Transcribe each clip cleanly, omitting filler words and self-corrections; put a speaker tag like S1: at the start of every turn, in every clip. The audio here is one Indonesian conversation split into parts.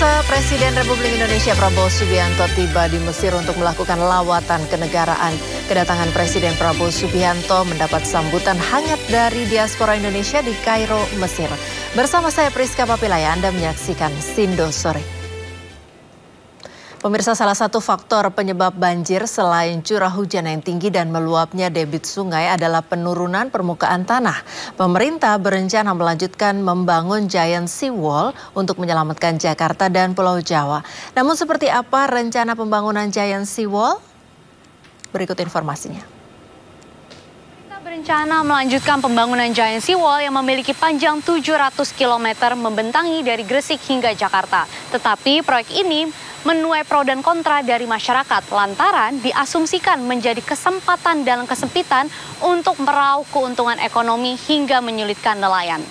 S1: Pemirsa, Presiden Republik Indonesia Prabowo Subianto tiba di Mesir untuk melakukan lawatan kenegaraan. Kedatangan Presiden Prabowo Subianto mendapat sambutan hangat dari diaspora Indonesia di Kairo, Mesir. Bersama saya Priska Papilaya, Anda menyaksikan Sindo Sore. Pemirsa, salah satu faktor penyebab banjir selain curah hujan yang tinggi dan meluapnya debit sungai adalah penurunan permukaan tanah. Pemerintah berencana melanjutkan membangun Giant Sea Wall untuk menyelamatkan Jakarta dan Pulau Jawa. Namun seperti apa rencana pembangunan Giant Sea Wall? Berikut informasinya.
S2: Berencana melanjutkan pembangunan Giant Sea Wall yang memiliki panjang 700 km membentangi dari Gresik hingga Jakarta. Tetapi proyek ini menuai pro dan kontra dari masyarakat lantaran diasumsikan menjadi kesempatan dalam kesempitan untuk meraup keuntungan ekonomi hingga menyulitkan nelayan.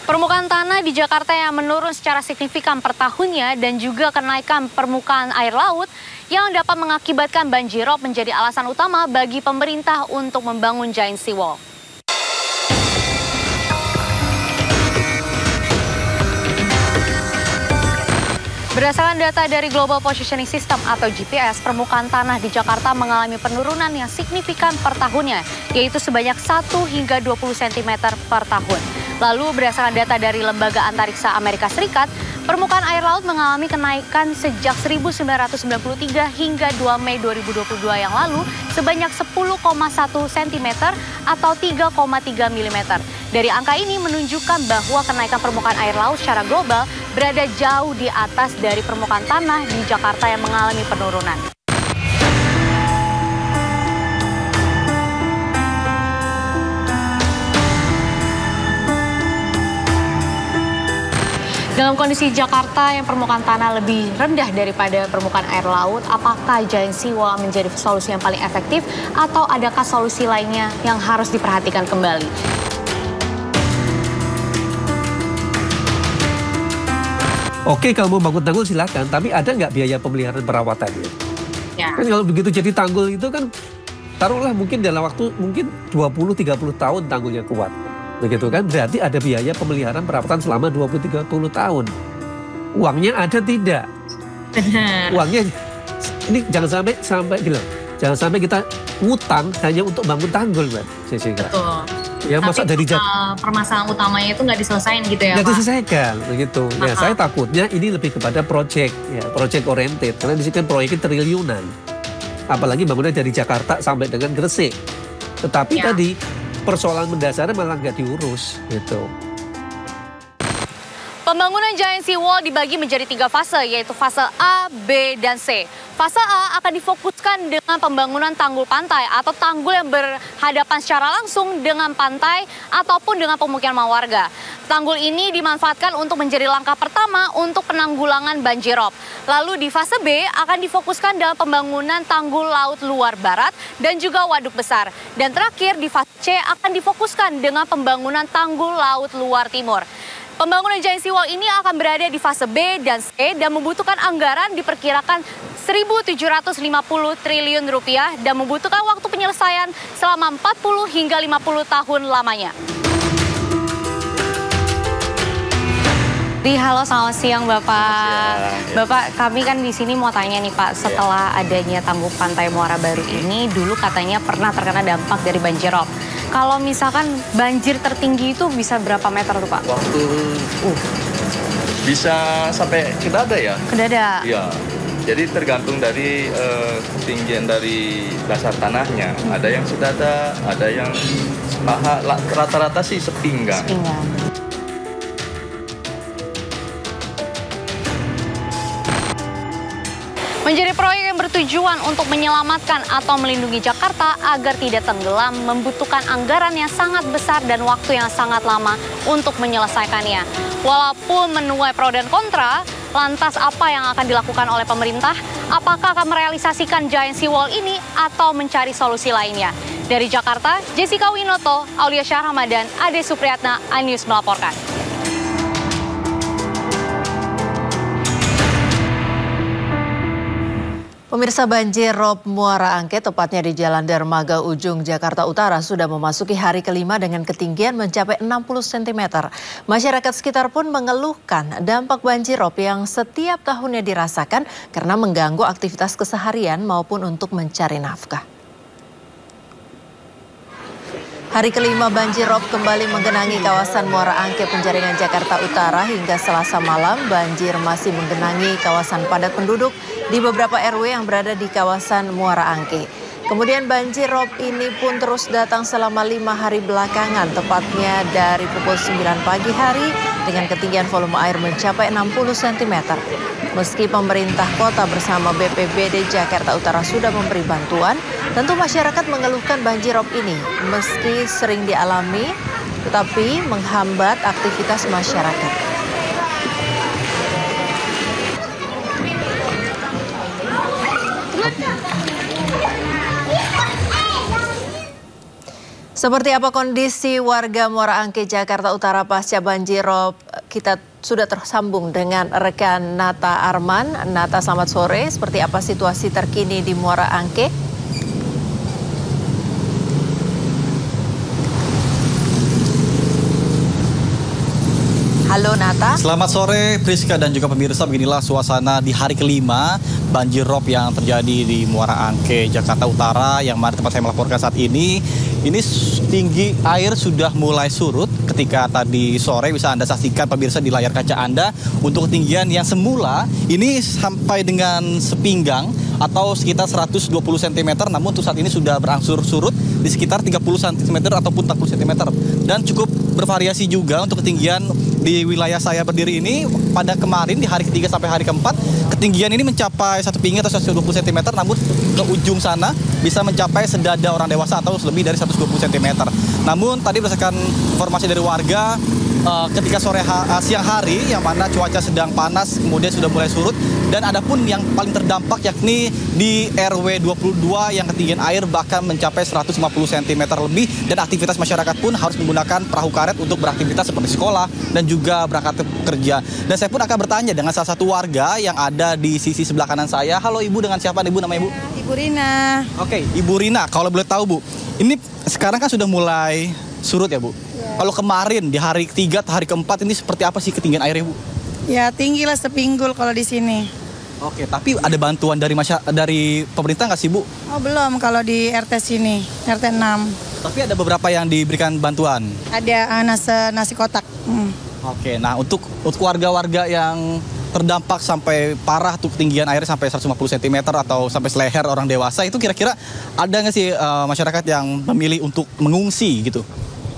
S2: Permukaan tanah di Jakarta yang menurun secara signifikan per tahunnya dan juga kenaikan permukaan air laut yang dapat mengakibatkan banjirop menjadi alasan utama bagi pemerintah untuk membangun Giant Sea Wall. Berdasarkan data dari Global Positioning System atau GPS, permukaan tanah di Jakarta mengalami penurunan yang signifikan per tahunnya, yaitu sebanyak 1 hingga 20 cm per tahun. Lalu berdasarkan data dari Lembaga Antariksa Amerika Serikat, permukaan air laut mengalami kenaikan sejak 1993 hingga 2 Mei 2022 yang lalu sebanyak 10,1 cm atau 3,3 mm. Dari angka ini menunjukkan bahwa kenaikan permukaan air laut secara global berada jauh di atas dari permukaan tanah di Jakarta yang mengalami penurunan. Dalam kondisi Jakarta yang permukaan tanah lebih rendah daripada permukaan air laut, apakah Giant Sea Wall menjadi solusi yang paling efektif atau adakah solusi lainnya yang harus diperhatikan kembali?
S3: Oke, kalau mau bangun tanggul silakan, tapi ada nggak biaya pemeliharaan perawatannya?
S2: Ya.
S3: Kan kalau begitu jadi tanggul itu kan, taruhlah mungkin dalam waktu mungkin 20-30 tahun tanggulnya kuat. Begitu kan, berarti ada biaya pemeliharaan perawatan selama 20-30 tahun. Uangnya ada tidak?
S2: Benar.
S3: Uangnya, ini jangan sampai gila. Jangan sampai kita ngutang hanya untuk bangun tanggul, Mbak Jessica.
S2: Betul.
S3: Ya, masa dari
S2: permasalahan utamanya itu nggak diselesaikan gitu ya, Pak?
S3: Nggak diselesaikan, begitu. Ya, saya takutnya ini lebih kepada project, ya, project oriented. Karena di sini kan proyeknya triliunan. Apalagi bangunnya dari Jakarta sampai dengan Gresik. Tetapi tadi persoalan mendasarnya malah nggak diurus, gitu.
S2: Pembangunan Giant Sea Wall dibagi menjadi 3 fase, yaitu fase A, B, dan C. Fase A akan difokuskan dengan pembangunan tanggul pantai atau tanggul yang berhadapan secara langsung dengan pantai ataupun dengan pemukiman warga. Tanggul ini dimanfaatkan untuk menjadi langkah pertama untuk penanggulangan banjirop. Lalu di fase B akan difokuskan dalam pembangunan tanggul laut luar barat dan juga waduk besar. Dan terakhir di fase C akan difokuskan dengan pembangunan tanggul laut luar timur. Pembangunan Giant Sea Wall ini akan berada di fase B dan C dan membutuhkan anggaran diperkirakan 1.750 triliun rupiah dan membutuhkan waktu penyelesaian selama 40 hingga 50 tahun lamanya. Halo, selamat siang Bapak. Bapak, kami kan di sini mau tanya nih Pak, setelah adanya tanggul pantai Muara Baru ini, dulu katanya pernah terkena dampak dari banjirop. Kalau misalkan banjir tertinggi itu bisa berapa meter tuh Pak?
S4: Waktu bisa sampai ke dada ya?
S2: Ke dada?
S4: Iya. Jadi tergantung dari ketinggian dari dasar tanahnya. Ada yang sedada, ada yang paha, rata-rata sih sepinggang.
S2: Menjadi proyek yang bertujuan untuk menyelamatkan atau melindungi Jakarta agar tidak tenggelam membutuhkan anggaran yang sangat besar dan waktu yang sangat lama untuk menyelesaikannya. Walaupun menuai pro dan kontra, lantas apa yang akan dilakukan oleh pemerintah? Apakah akan merealisasikan Giant Sea Wall ini atau mencari solusi lainnya? Dari Jakarta, Jessica Winoto, Aulia Syah Ramadan, Ade Supriyatna, iNews melaporkan.
S1: Pemirsa, banjir rob Muara Angke, tepatnya di Jalan Dermaga Ujung, Jakarta Utara, sudah memasuki hari kelima dengan ketinggian mencapai 60 cm. Masyarakat sekitar pun mengeluhkan dampak banjir rob yang setiap tahunnya dirasakan karena mengganggu aktivitas keseharian maupun untuk mencari nafkah. Hari kelima banjir rob kembali menggenangi kawasan Muara Angke, Penjaringan, Jakarta Utara. Hingga Selasa malam, banjir masih menggenangi kawasan padat penduduk di beberapa RW yang berada di kawasan Muara Angke. Kemudian banjir rob ini pun terus datang selama 5 hari belakangan, tepatnya dari pukul 9 pagi hari dengan ketinggian volume air mencapai 60 cm. Meski pemerintah kota bersama BPBD Jakarta Utara sudah memberi bantuan, tentu masyarakat mengeluhkan banjir rob ini meski sering dialami, tetapi menghambat aktivitas masyarakat. Seperti apa kondisi warga Muara Angke, Jakarta Utara pasca banjir rob? Kita sudah tersambung dengan rekan Nata Arman. Nata, selamat sore. Seperti apa situasi terkini di Muara Angke? Halo Nata.
S5: Selamat sore Priska dan juga pemirsa, beginilah suasana di hari kelima banjir rob yang terjadi di Muara Angke, Jakarta Utara, yang mana tempat saya melaporkan saat ini. Ini tinggi air sudah mulai surut ketika tadi sore bisa Anda saksikan pemirsa di layar kaca Anda untuk ketinggian yang semula ini sampai dengan sepinggang atau sekitar 120 cm, namun untuk saat ini sudah berangsur surut di sekitar 30 cm ataupun 40 cm. Dan cukup bervariasi juga untuk ketinggian di wilayah saya berdiri ini. Pada kemarin di hari ketiga sampai hari keempat, ketinggian ini mencapai 1 pinggir atau 120 cm, namun ke ujung sana bisa mencapai sedada orang dewasa atau lebih dari 120 cm. Namun tadi berdasarkan informasi dari warga, ketika siang hari yang mana cuaca sedang panas kemudian sudah mulai surut, dan adapun yang paling terdampak yakni di RW 22 yang ketinggian air bahkan mencapai 150 cm lebih, dan aktivitas masyarakat pun harus menggunakan perahu karet untuk beraktivitas seperti sekolah dan juga berangkat kerja. Dan saya pun akan bertanya dengan salah satu warga yang ada di sisi sebelah kanan saya. Halo Ibu, dengan siapa Ibu, nama Ibu?
S6: Ibu Rina.
S5: Oke, Ibu Rina, kalau boleh tahu Bu, ini sekarang kan sudah mulai surut ya Bu? Ya. Kalau kemarin di hari ketiga atau hari keempat ini seperti apa sih ketinggian airnya Bu?
S6: Ya tinggi lah sepinggul kalau di sini.
S5: Oke, tapi ada bantuan dari pemerintah nggak sih Bu?
S6: Oh belum, kalau di RT sini, RT 6.
S5: Tapi ada beberapa yang diberikan bantuan?
S6: Ada nasi kotak.
S5: Oke, nah untuk warga-warga yang terdampak sampai parah tuh ketinggian airnya sampai 150 cm atau sampai seleher orang dewasa, itu kira-kira ada nggak sih masyarakat yang memilih untuk mengungsi gitu?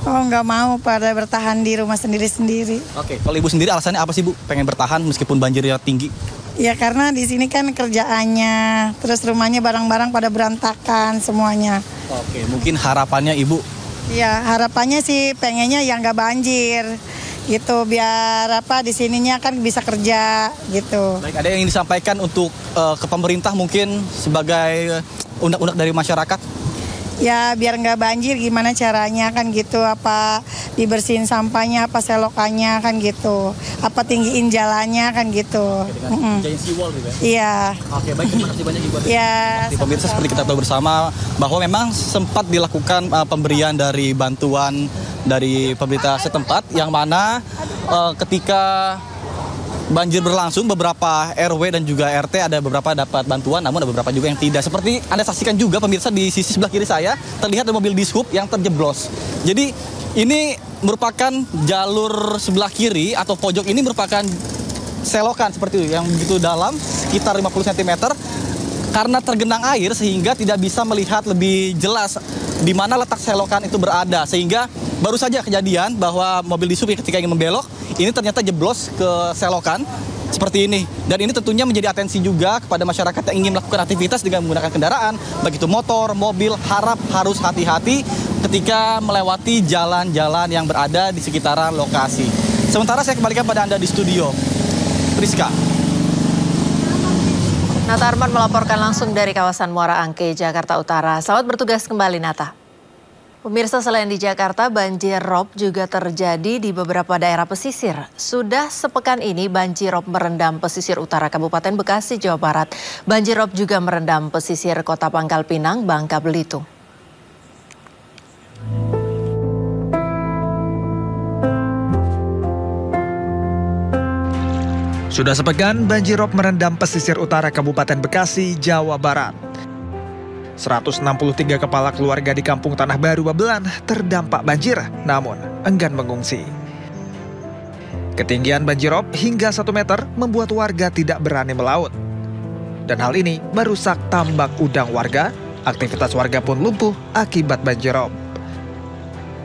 S6: Oh nggak mau, pada bertahan di rumah sendiri-sendiri.
S5: Oke, kalau Ibu sendiri alasannya apa sih Bu pengen bertahan meskipun banjirnya tinggi?
S6: Ya karena di sini kan kerjaannya, terus rumahnya barang-barang pada berantakan semuanya.
S5: Oke, mungkin harapannya Ibu?
S6: Ya harapannya sih pengennya yang nggak banjir gitu, biar di sininya kan bisa kerja gitu.
S5: Baik, ada yang ingin disampaikan untuk ke pemerintah mungkin sebagai undak-undak dari masyarakat?
S6: Ya biar nggak banjir gimana caranya kan gitu, apa dibersihin sampahnya, apa selokannya kan gitu, apa tinggiin jalannya kan gitu.
S5: Giant seawall gitu ya?
S6: Iya.
S5: Oke, baik, terima kasih banyak Ibu.
S6: Ya.
S5: Pemirsa, seperti kita tahu bersama bahwa memang sempat dilakukan pemberian dari bantuan dari pemerintah setempat, yang mana ketika banjir berlangsung beberapa RW dan juga RT ada beberapa dapat bantuan, namun ada beberapa juga yang tidak. Seperti Anda saksikan juga pemirsa di sisi sebelah kiri saya terlihat ada mobil dishub yang terjeblos. Jadi ini merupakan jalur sebelah kiri atau pojok ini merupakan selokan seperti itu yang begitu dalam sekitar 50 cm. Karena tergenang air sehingga tidak bisa melihat lebih jelas di mana letak selokan itu berada, sehingga baru saja kejadian bahwa mobil dishub ketika ingin membelok ini ternyata jeblos ke selokan seperti ini. Dan ini tentunya menjadi atensi juga kepada masyarakat yang ingin melakukan aktivitas dengan menggunakan kendaraan, baik itu motor, mobil, harus hati-hati ketika melewati jalan-jalan yang berada di sekitaran lokasi. Sementara saya kembalikan pada Anda di studio. Priska.
S1: Nata Arman melaporkan langsung dari kawasan Muara Angke, Jakarta Utara. Selamat bertugas kembali, Nata. Pemirsa, selain di Jakarta, banjir rob juga terjadi di beberapa daerah pesisir. Sudah sepekan ini banjir rob merendam pesisir utara Kabupaten Bekasi, Jawa Barat. Banjir rob juga merendam pesisir Kota Pangkal Pinang, Bangka Belitung.
S7: Sudah sepekan banjir rob merendam pesisir utara Kabupaten Bekasi, Jawa Barat. 163 kepala keluarga di Kampung Tanah Baru, Babelan terdampak banjir, namun enggan mengungsi. Ketinggian banjir rob hingga 1 meter membuat warga tidak berani melaut. Dan hal ini merusak tambak udang warga, aktivitas warga pun lumpuh akibat banjir rob.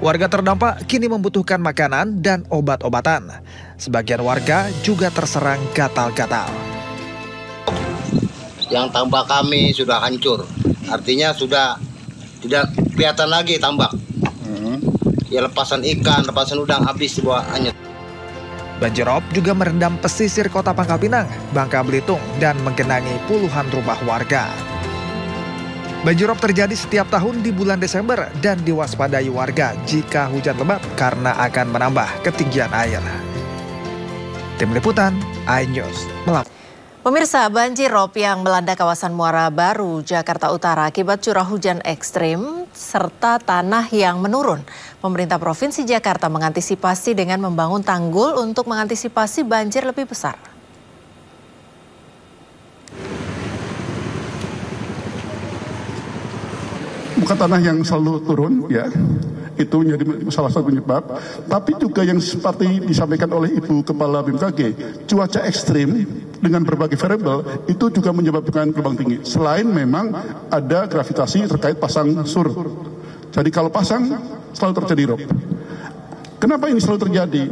S7: Warga terdampak kini membutuhkan makanan dan obat-obatan. Sebagian warga juga terserang gatal-gatal.
S8: Yang tambak kami sudah hancur. Artinya sudah tidak kelihatan lagi tambak. Ya lepasan ikan, lepasan udang habis di bawah anyut.
S7: Banjir rob juga merendam pesisir Kota Pangkal Pinang, Bangka Belitung dan menggenangi puluhan rumah warga. Banjir rob terjadi setiap tahun di bulan Desember dan diwaspadai warga jika hujan lebat karena akan menambah ketinggian air. Tim Liputan, iNews melaporkan.
S1: Pemirsa, banjir rob yang melanda kawasan Muara Baru, Jakarta Utara akibat curah hujan ekstrim serta tanah yang menurun. Pemerintah Provinsi Jakarta mengantisipasi dengan membangun tanggul untuk mengantisipasi banjir lebih besar.
S9: Bukan tanah yang selalu turun, ya. Itu menjadi salah satu penyebab. Tapi juga yang seperti disampaikan oleh Ibu Kepala BMKG, cuaca ekstrim dengan berbagai variabel itu juga menyebabkan gelombang tinggi. Selain memang ada gravitasi terkait pasang surut. Jadi kalau pasang selalu terjadi rob. Kenapa ini selalu terjadi?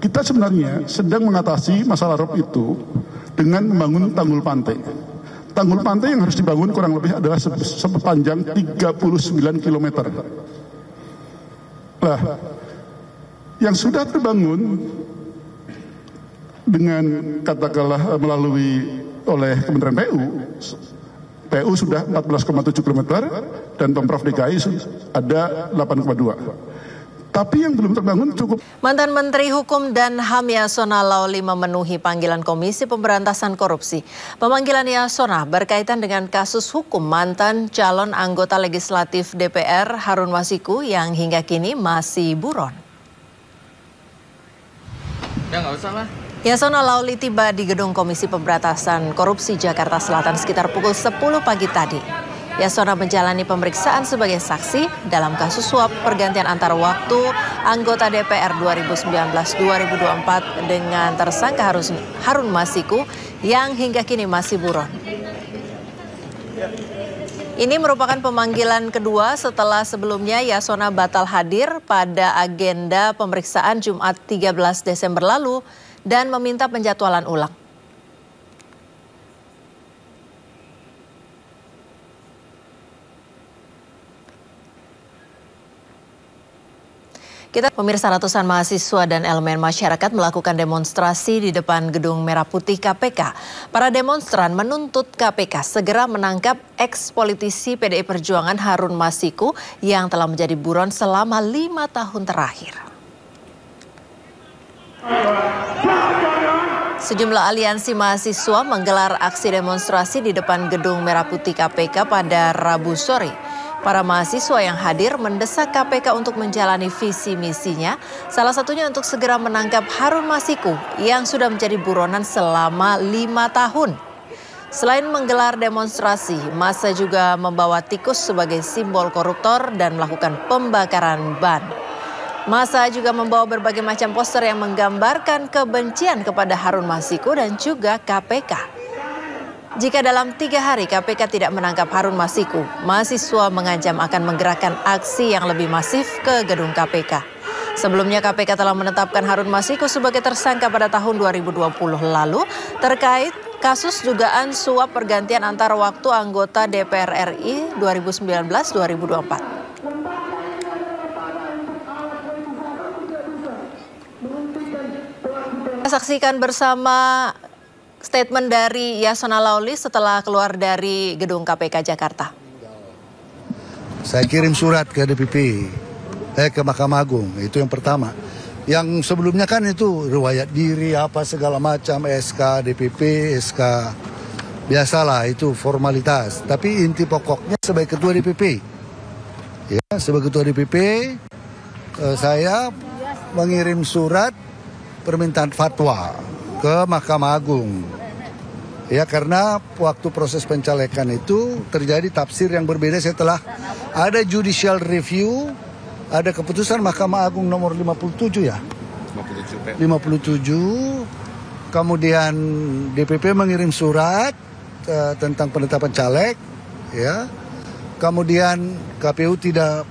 S9: Kita sebenarnya sedang mengatasi masalah rob itu dengan membangun tanggul pantai. Tanggul pantai yang harus dibangun kurang lebih adalah sepanjang 39 km. Nah, yang sudah terbangun dengan katakanlah melalui oleh Kementerian PU sudah 14,7 km dan Pemprov DKI ada 8,2. Tapi yang belum terbangun cukup.
S1: Mantan Menteri Hukum dan HAM Yasona Laoly memenuhi panggilan Komisi Pemberantasan Korupsi. Pemanggilan Yasona berkaitan dengan kasus hukum mantan calon anggota legislatif DPR Harun Masiku yang hingga kini masih buron.
S4: Ya nggak usah lah.
S1: Yasona Laoly tiba di gedung Komisi Pemberantasan Korupsi Jakarta Selatan sekitar pukul 10 pagi tadi. Yasona menjalani pemeriksaan sebagai saksi dalam kasus suap pergantian antar waktu anggota DPR 2019-2024 dengan tersangka Harun Masiku yang hingga kini masih buron. Ini merupakan pemanggilan kedua setelah sebelumnya Yasona batal hadir pada agenda pemeriksaan Jumat 13 Desember lalu dan meminta penjadwalan ulang. Pemirsa, ratusan mahasiswa dan elemen masyarakat melakukan demonstrasi di depan Gedung Merah Putih KPK. Para demonstran menuntut KPK segera menangkap eks-politisi PDI Perjuangan Harun Masiku yang telah menjadi buron selama 5 tahun terakhir. Sejumlah aliansi mahasiswa menggelar aksi demonstrasi di depan Gedung Merah Putih KPK pada Rabu sore. Para mahasiswa yang hadir mendesak KPK untuk menjalani visi misinya, salah satunya untuk segera menangkap Harun Masiku yang sudah menjadi buronan selama 5 tahun. Selain menggelar demonstrasi, massa juga membawa tikus sebagai simbol koruptor dan melakukan pembakaran ban. Massa juga membawa berbagai macam poster yang menggambarkan kebencian kepada Harun Masiku dan juga KPK. Jika dalam 3 hari KPK tidak menangkap Harun Masiku, mahasiswa mengancam akan menggerakkan aksi yang lebih masif ke gedung KPK. Sebelumnya KPK telah menetapkan Harun Masiku sebagai tersangka pada tahun 2020 lalu terkait kasus dugaan suap pergantian antar waktu anggota DPR RI 2019-2024. Saksikan bersama statement dari Yasona Laoly setelah keluar dari gedung KPK Jakarta.
S10: Saya kirim surat ke DPP, ke Mahkamah Agung, itu yang pertama. Yang sebelumnya kan itu riwayat diri apa segala macam, SK DPP, SK biasalah itu formalitas. Tapi inti pokoknya sebagai ketua DPP, ya sebagai ketua DPP, saya mengirim surat permintaan fatwa ke Mahkamah Agung. Ya karena waktu proses pencalekan itu terjadi tafsir yang berbeda setelah ada judicial review, ada keputusan Mahkamah Agung nomor 57 ya. 57. Kemudian DPP mengirim surat tentang penetapan caleg, ya. Kemudian KPU tidak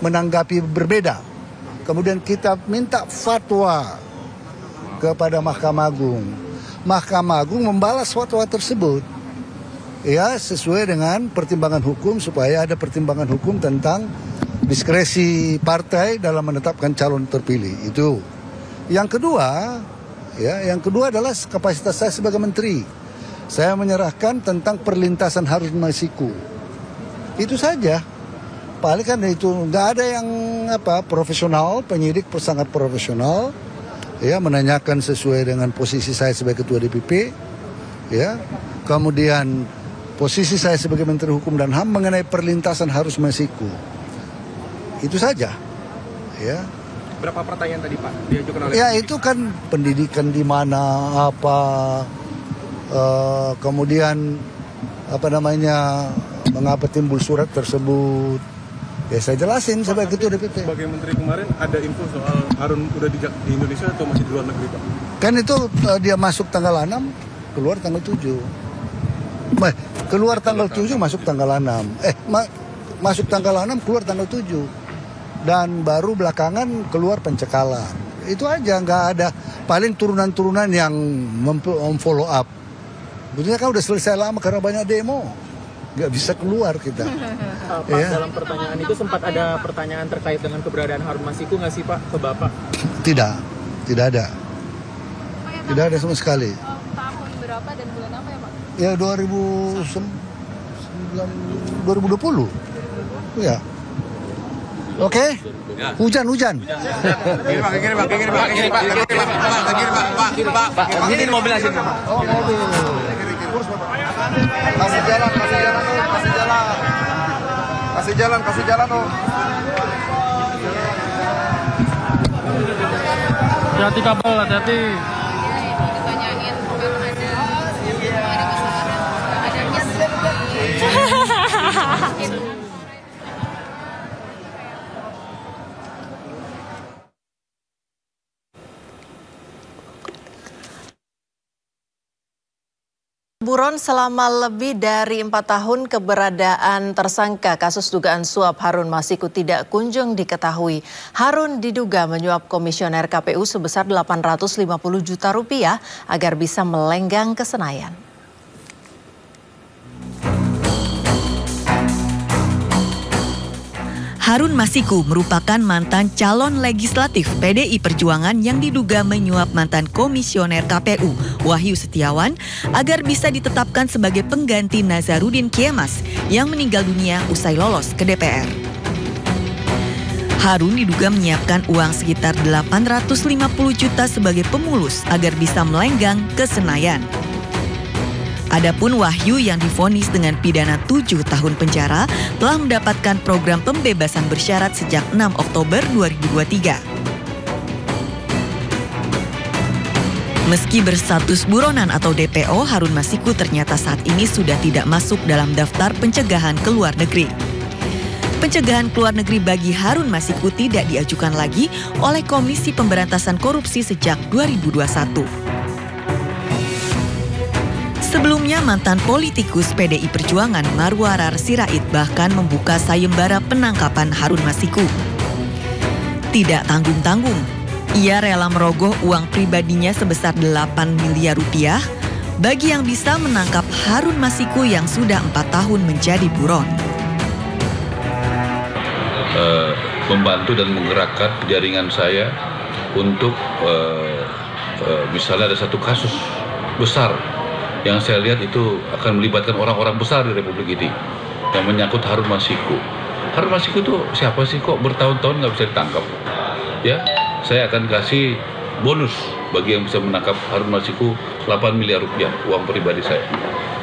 S10: menanggapi berbeda. Kemudian kita minta fatwa kepada Mahkamah Agung. Mahkamah Agung membalas fatwa tersebut, ya sesuai dengan pertimbangan hukum supaya ada pertimbangan hukum tentang diskresi partai dalam menetapkan calon terpilih. Itu. Yang kedua, ya yang kedua adalah kapasitas saya sebagai menteri. Saya menyerahkan tentang perlintasan Harun Masiku. Itu saja. Paling kan itu nggak ada yang profesional, penyidik sangat profesional. Ya menanyakan sesuai dengan posisi saya sebagai ketua DPP, ya kemudian posisi saya sebagai Menteri Hukum dan HAM mengenai perlintasan Harun Masiku. Itu saja, ya.
S11: Berapa pertanyaan tadi Pak diajukan oleh?
S10: Ya itu kan pendidikan di mana kemudian mengapa timbul surat tersebut. Ya saya jelasin sebagai ketua DPP.
S11: Sebagai menteri kemarin ada info soal Harun udah di Indonesia atau masih di luar negeri Pak?
S10: Kan itu dia masuk tanggal 6, keluar tanggal 7. Keluar tanggal 7, masuk tanggal 6. Masuk tanggal 6, keluar tanggal 7. Dan baru belakangan keluar pencekalan. Itu aja, nggak ada. Paling turunan-turunan yang memfollow up. Betulnya kan udah selesai lama karena banyak demo. Nggak bisa keluar kita.
S11: Pak, dalam pertanyaan itu sempat ada pertanyaan terkait dengan keberadaan Harun Masiku nggak sih Pak ke Bapak?
S10: Tidak ada. Tidak ada sama sekali.
S2: Tahun berapa dan bulan apa ya Pak?
S10: Ya 2020. Ya. Oke? Hujan.
S11: Ini mobil aja.
S10: Oh, mobil. Kasih jalan oh.
S11: Hati-hati kabel, hati-hati.
S1: Buron selama lebih dari 4 tahun keberadaan tersangka kasus dugaan suap Harun Masiku tidak kunjung diketahui. Harun diduga menyuap komisioner KPU sebesar 850 juta rupiah agar bisa melenggang ke Senayan.
S12: Harun Masiku merupakan mantan calon legislatif PDI Perjuangan yang diduga menyuap mantan komisioner KPU Wahyu Setiawan agar bisa ditetapkan sebagai pengganti Nazarudin Kiemas yang meninggal dunia usai lolos ke DPR. Harun diduga menyiapkan uang sekitar 850 juta sebagai pemulus agar bisa melenggang ke Senayan. Adapun Wahyu yang divonis dengan pidana 7 tahun penjara telah mendapatkan program pembebasan bersyarat sejak 6 Oktober 2023. Meski berstatus buronan atau DPO, Harun Masiku ternyata saat ini sudah tidak masuk dalam daftar pencegahan ke luar negeri. Pencegahan ke luar negeri bagi Harun Masiku tidak diajukan lagi oleh Komisi Pemberantasan Korupsi sejak 2021. Sebelumnya, mantan politikus PDI Perjuangan Marwarar Sirait bahkan membuka sayembara penangkapan Harun Masiku. Tidak tanggung-tanggung, ia rela merogoh uang pribadinya sebesar 8 miliar rupiah bagi yang bisa menangkap Harun Masiku yang sudah 4 tahun menjadi buron.
S13: Membantu dan menggerakkan jaringan saya untuk misalnya ada satu kasus besar yang saya lihat itu akan melibatkan orang-orang besar di Republik ini yang menyangkut Harun Masiku. Harun Masiku itu siapa sih kok bertahun-tahun nggak bisa ditangkap? Ya, saya akan kasih bonus bagi yang bisa menangkap Harun Masiku 8 miliar rupiah uang pribadi saya.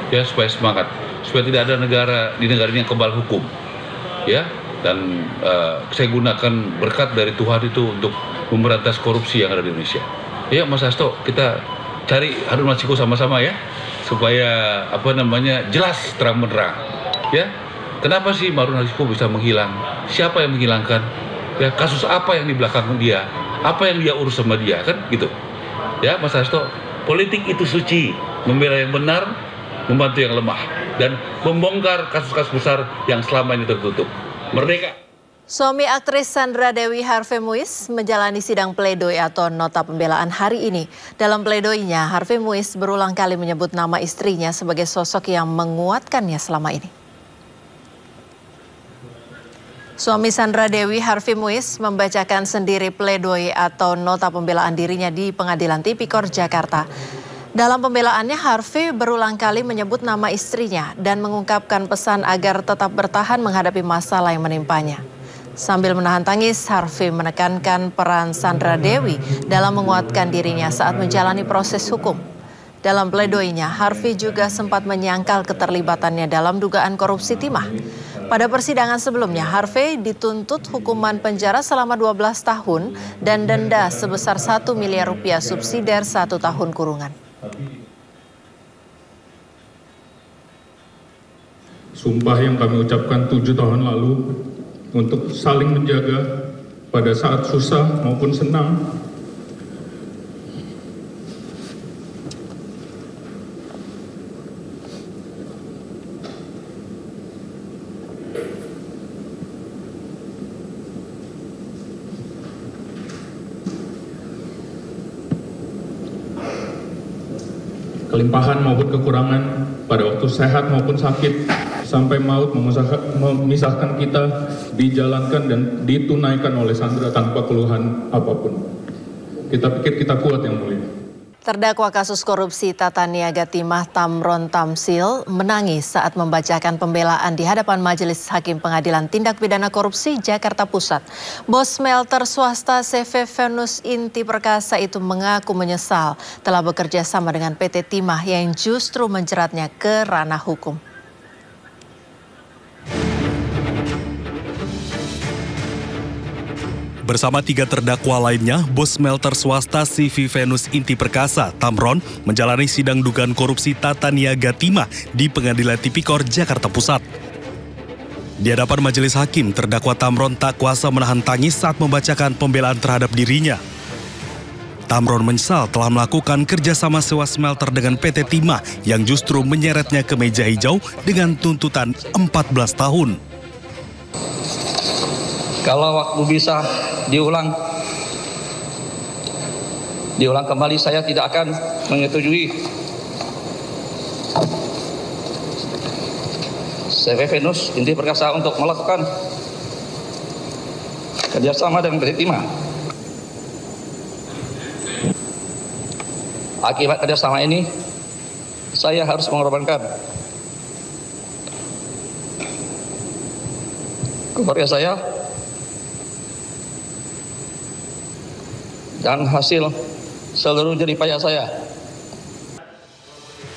S13: Ya, supaya semangat, supaya tidak ada negara di negara ini yang kebal hukum. Ya, dan saya gunakan berkat dari Tuhan itu untuk memberantas korupsi yang ada di Indonesia. Ya, Mas Hasto, kita cari Harun Masiku sama-sama ya, supaya jelas terang menerang. Ya. Kenapa sih Harun Masiku bisa menghilang? Siapa yang menghilangkan? Ya, kasus apa yang di belakang dia? Apa yang dia urus sama dia, kan gitu. Ya, Mas Hasto, politik itu suci, membela yang benar, membantu yang lemah, dan membongkar kasus-kasus besar yang selama ini tertutup. Merdeka.
S1: Suami aktris Sandra Dewi Harvey Muiz menjalani sidang pledoi atau nota pembelaan hari ini. Dalam pledoinya, Harvey Muiz berulang kali menyebut nama istrinya sebagai sosok yang menguatkannya selama ini. Suami Sandra Dewi Harvey Muiz membacakan sendiri pledoi atau nota pembelaan dirinya di Pengadilan Tipikor Jakarta. Dalam pembelaannya, Harvey berulang kali menyebut nama istrinya dan mengungkapkan pesan agar tetap bertahan menghadapi masalah yang menimpanya. Sambil menahan tangis, Harvey menekankan peran Sandra Dewi dalam menguatkan dirinya saat menjalani proses hukum. Dalam pledoinya, Harvey juga sempat menyangkal keterlibatannya dalam dugaan korupsi timah. Pada persidangan sebelumnya, Harvey dituntut hukuman penjara selama 12 tahun dan denda sebesar 1 miliar rupiah subsidiar 1 tahun kurungan.
S14: Sumpah yang kami ucapkan 7 tahun lalu untuk saling menjaga pada saat susah maupun senang. Kelimpahan maupun kekurangan pada waktu sehat maupun sakit sampai maut memisahkan kita dijalankan dan ditunaikan oleh Sandra tanpa keluhan apapun. Kita pikir kita kuat, Yang Mulia.
S1: Terdakwa kasus korupsi Tata Niaga Timah Tamron Tamsil menangis saat membacakan pembelaan di hadapan Majelis Hakim Pengadilan Tindak Pidana Korupsi Jakarta Pusat. Bos smelter swasta CV Venus Inti Perkasa itu mengaku menyesal telah bekerja sama dengan PT Timah yang justru menjeratnya ke ranah hukum.
S15: Bersama 3 terdakwa lainnya, bos smelter swasta CV Venus Inti Perkasa, Tamron, menjalani sidang dugaan korupsi Tata Niaga Timah di Pengadilan Tipikor Jakarta Pusat. Di hadapan majelis hakim, terdakwa Tamron tak kuasa menahan tangis saat membacakan pembelaan terhadap dirinya. Tamron menyesal telah melakukan kerjasama sewa smelter dengan PT Timah yang justru menyeretnya ke meja hijau dengan tuntutan 14 tahun.
S16: Kalau waktu bisa diulang kembali, saya tidak akan menyetujui CV Venus Inti Perkasa untuk melakukan kerjasama dengan PT Timah. Akibat kerjasama ini, saya harus mengorbankan keluarga saya dan hasil seluruh jerih payah saya.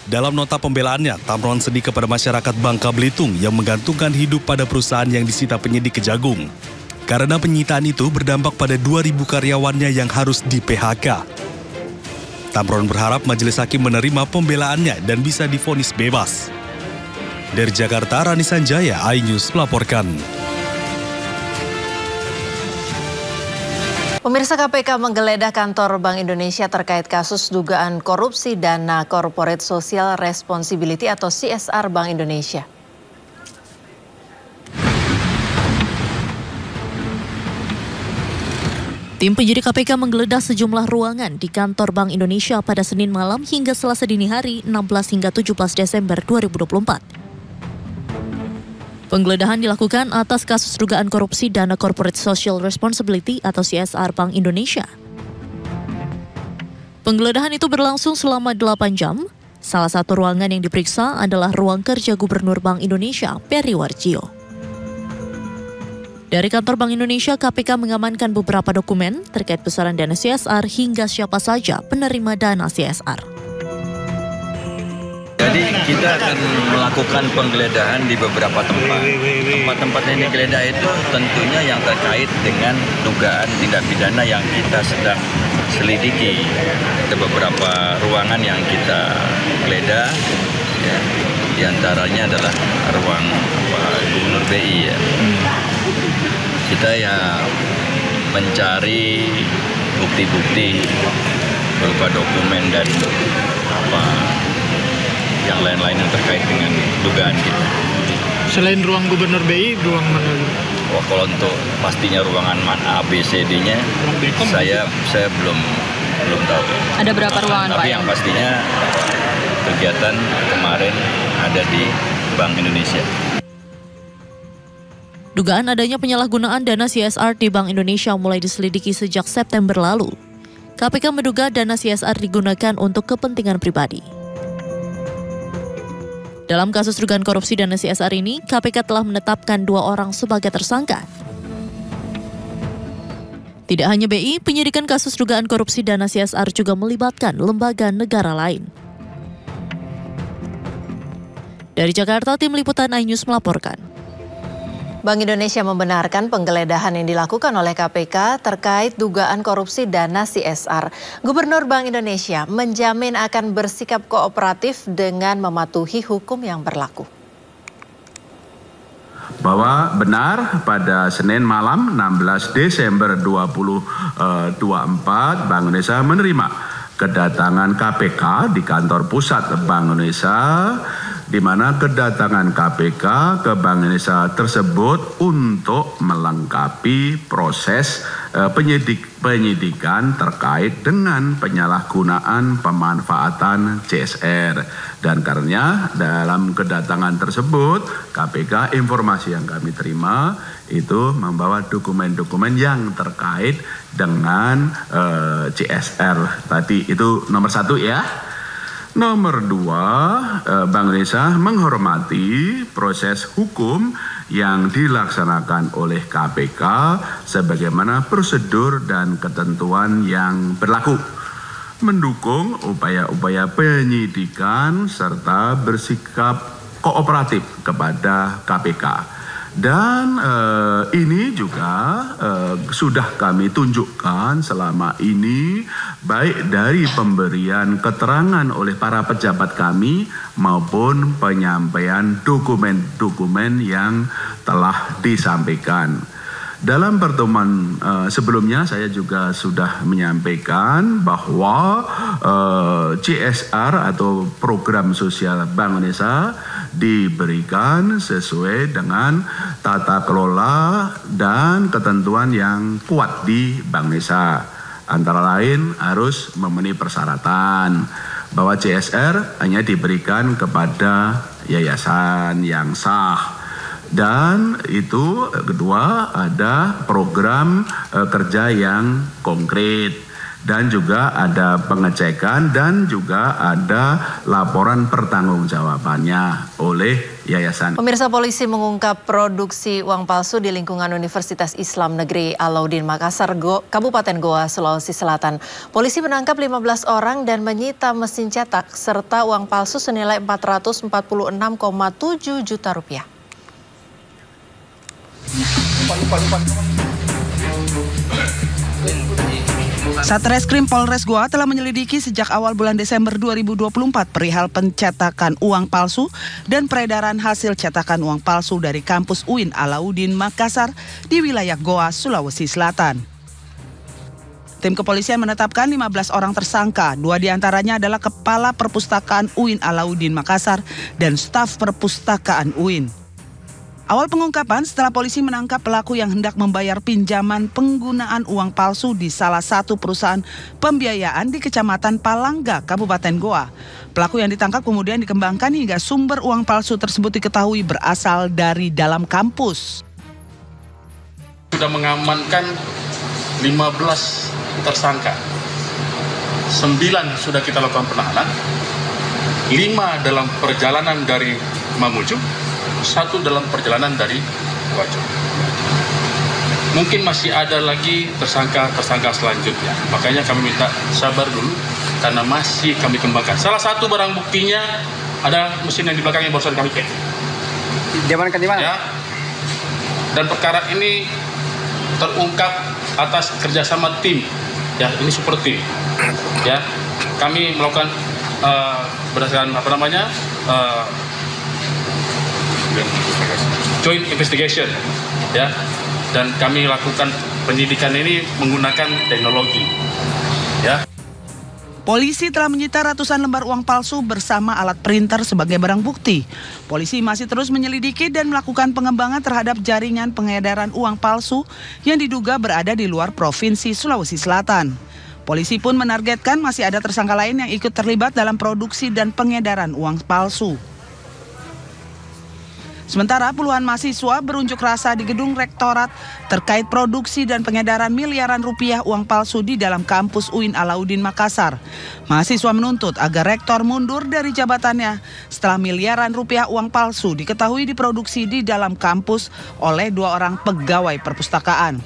S15: Dalam nota pembelaannya, Tamron sedih kepada masyarakat Bangka Belitung yang menggantungkan hidup pada perusahaan yang disita penyidik Kejagung. Karena penyitaan itu berdampak pada 2.000 karyawannya yang harus di-PHK. Tamron berharap majelis hakim menerima pembelaannya dan bisa divonis bebas. Dari Jakarta, Rani Sanjaya, iNews melaporkan.
S1: Pemirsa, KPK menggeledah kantor Bank Indonesia terkait kasus dugaan korupsi dana Corporate Social Responsibility atau CSR Bank Indonesia.
S17: Tim penyidik KPK menggeledah sejumlah ruangan di kantor Bank Indonesia pada Senin malam hingga Selasa dini hari 16 hingga 17 Desember 2024. Penggeledahan dilakukan atas kasus dugaan korupsi dana Corporate Social Responsibility atau CSR Bank Indonesia. Penggeledahan itu berlangsung selama 8 jam. Salah satu ruangan yang diperiksa adalah ruang kerja Gubernur Bank Indonesia, Peri Warjio. Dari kantor Bank Indonesia, KPK mengamankan beberapa dokumen terkait besaran dana CSR hingga siapa saja penerima dana CSR.
S18: Jadi kita akan melakukan penggeledahan di beberapa tempat. Tempat-tempat yang digeledah itu tentunya yang terkait dengan dugaan tindak pidana yang kita sedang selidiki. Ada beberapa ruangan yang kita geledah, ya. Di antaranya adalah ruang Gubernur BI. Ya. Kita ya mencari bukti-bukti berupa dokumen dan yang lain-lain yang terkait dengan dugaan kita.
S19: Selain ruang Gubernur BI, ruang mana?
S18: Kalau untuk pastinya ruangan mana A, B, C, D-nya, saya belum tahu.
S2: Ada berapa ruangan, Pak?
S18: Tapi yang pastinya kegiatan kemarin ada di Bank Indonesia.
S17: Dugaan adanya penyalahgunaan dana CSR di Bank Indonesia mulai diselidiki sejak September lalu. KPK menduga dana CSR digunakan untuk kepentingan pribadi. Dalam kasus dugaan korupsi dana CSR ini, KPK telah menetapkan 2 orang sebagai tersangka. Tidak hanya BI, penyidikan kasus dugaan korupsi dana CSR juga melibatkan lembaga negara lain. Dari Jakarta, Tim Liputan iNews melaporkan.
S1: Bank Indonesia membenarkan penggeledahan yang dilakukan oleh KPK terkait dugaan korupsi dana CSR. Gubernur Bank Indonesia menjamin akan bersikap kooperatif dengan mematuhi hukum yang berlaku.
S20: Bahwa benar pada Senin malam 16 Desember 2024 Bank Indonesia menerima kedatangan KPK di kantor pusat Bank Indonesia, di mana kedatangan KPK ke Bank Indonesia tersebut untuk melengkapi proses penyidikan terkait dengan penyalahgunaan pemanfaatan CSR. Dan karenanya dalam kedatangan tersebut KPK, informasi yang kami terima itu membawa dokumen-dokumen yang terkait dengan CSR tadi. Itu nomor 1 ya. Nomor 2, Bank Indonesia menghormati proses hukum yang dilaksanakan oleh KPK sebagaimana prosedur dan ketentuan yang berlaku. Mendukung upaya-upaya penyidikan serta bersikap kooperatif kepada KPK. Dan ini juga sudah kami tunjukkan selama ini, baik dari pemberian keterangan oleh para pejabat kami maupun penyampaian dokumen-dokumen yang telah disampaikan. Dalam pertemuan sebelumnya saya juga sudah menyampaikan bahwa CSR atau program sosial Bank Indonesia diberikan sesuai dengan tata kelola dan ketentuan yang kuat di Bank Indonesia. Antara lain harus memenuhi persyaratan bahwa CSR hanya diberikan kepada yayasan yang sah. Dan itu kedua, ada program kerja yang konkret. Dan juga ada pengecekan dan juga ada laporan pertanggungjawabannya oleh yayasan.
S1: Pemirsa, polisi mengungkap produksi uang palsu di lingkungan Universitas Islam Negeri Alauddin Makassar, Kabupaten Goa, Sulawesi Selatan. Polisi menangkap 15 orang dan menyita mesin cetak serta uang palsu senilai 446,7 juta rupiah.
S21: Satreskrim Polres Goa telah menyelidiki sejak awal bulan Desember 2024 perihal pencetakan uang palsu dan peredaran hasil cetakan uang palsu dari kampus UIN Alauddin Makassar di wilayah Goa, Sulawesi Selatan. Tim kepolisian menetapkan 15 orang tersangka, 2 diantaranya adalah Kepala Perpustakaan UIN Alauddin Makassar dan staf Perpustakaan UIN. Awal pengungkapan setelah polisi menangkap pelaku yang hendak membayar pinjaman penggunaan uang palsu di salah satu perusahaan pembiayaan di Kecamatan Palangga, Kabupaten Goa. Pelaku yang ditangkap kemudian dikembangkan hingga sumber uang palsu tersebut diketahui berasal dari dalam kampus.
S22: Sudah mengamankan 15 tersangka. 9 sudah kita lakukan penahanan. 5 dalam perjalanan dari Mamuju, 1 dalam perjalanan dari Wajo. mungkin masih ada lagi tersangka selanjutnya. Makanya kami minta sabar dulu karena masih kami kembangkan. Salah satu barang buktinya ada mesin yang di belakangnya barusan kami cek.
S3: Diamankan di mana?
S22: Ya. Dan perkara ini terungkap atas kerjasama tim. Ya, ini super tim. Ya, kami melakukan berdasarkan joint investigation, ya, dan kami lakukan penyidikan ini menggunakan teknologi, ya.
S21: Polisi telah menyita ratusan lembar uang palsu bersama alat printer sebagai barang bukti. Polisi masih terus menyelidiki dan melakukan pengembangan terhadap jaringan pengedaran uang palsu yang diduga berada di luar Provinsi Sulawesi Selatan. Polisi pun menargetkan masih ada tersangka lain yang ikut terlibat dalam produksi dan pengedaran uang palsu. Sementara puluhan mahasiswa berunjuk rasa di gedung rektorat terkait produksi dan pengedaran miliaran rupiah uang palsu di dalam kampus UIN Alauddin Makassar. Mahasiswa menuntut agar rektor mundur dari jabatannya setelah miliaran rupiah uang palsu diketahui diproduksi di dalam kampus oleh 2 orang pegawai perpustakaan.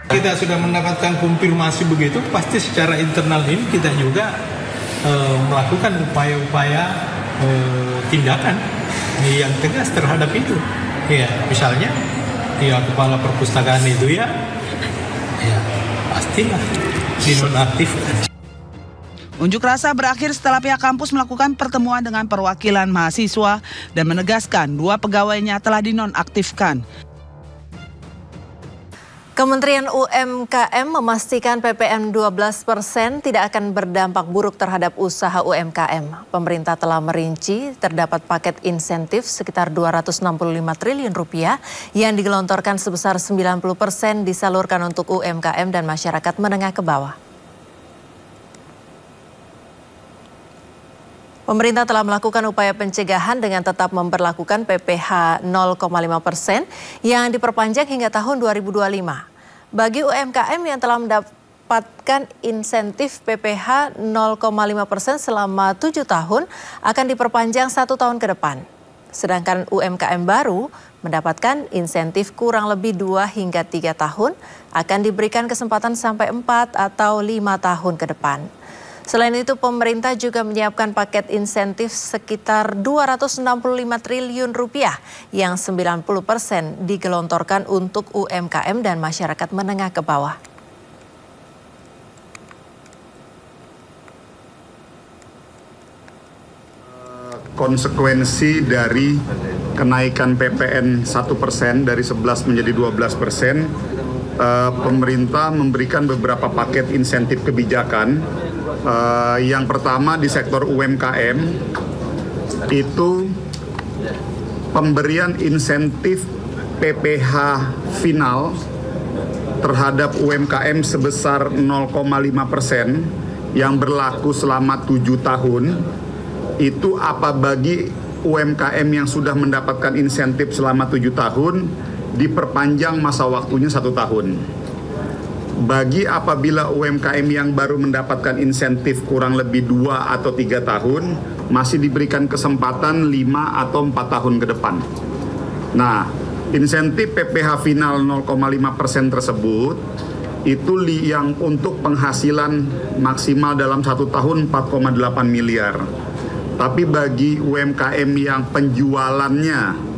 S6: Kita sudah mendapatkan konfirmasi begitu, pasti secara internal ini kita juga melakukan upaya-upaya tindakan yang tegas terhadap itu. Ya, misalnya ya kepala perpustakaan itu ya pastilah dinonaktifkan.
S21: Unjuk rasa berakhir setelah pihak kampus melakukan pertemuan dengan perwakilan mahasiswa dan menegaskan 2 pegawainya telah dinonaktifkan.
S1: Kementerian UMKM memastikan PPN 12% tidak akan berdampak buruk terhadap usaha UMKM. Pemerintah telah merinci terdapat paket insentif sekitar 265 triliun rupiah yang digelontorkan sebesar 90% disalurkan untuk UMKM dan masyarakat menengah ke bawah. Pemerintah telah melakukan upaya pencegahan dengan tetap memberlakukan PPh 0,5% yang diperpanjang hingga tahun 2025. Bagi UMKM yang telah mendapatkan insentif PPh 0,5% selama 7 tahun akan diperpanjang 1 tahun ke depan. Sedangkan UMKM baru mendapatkan insentif kurang lebih 2 hingga 3 tahun akan diberikan kesempatan sampai 4 atau 5 tahun ke depan. Selain itu, pemerintah juga menyiapkan paket insentif sekitar 265 triliun rupiah yang 90% digelontorkan untuk UMKM dan masyarakat menengah ke bawah.
S9: Konsekuensi dari kenaikan PPN 1% dari 11 menjadi 12%, pemerintah memberikan beberapa paket insentif kebijakan. Yang pertama di sektor UMKM itu pemberian insentif PPh final terhadap UMKM sebesar 0,5% yang berlaku selama 7 tahun. Itu apa bagi UMKM yang sudah mendapatkan insentif selama 7 tahun diperpanjang masa waktunya 1 tahun. Bagi apabila UMKM yang baru mendapatkan insentif kurang lebih 2 atau 3 tahun, masih diberikan kesempatan 5 atau 4 tahun ke depan. Nah, insentif PPh final 0,5% tersebut, itu yang untuk penghasilan maksimal dalam 1 tahun 4,8 miliar. Tapi bagi UMKM yang penjualannya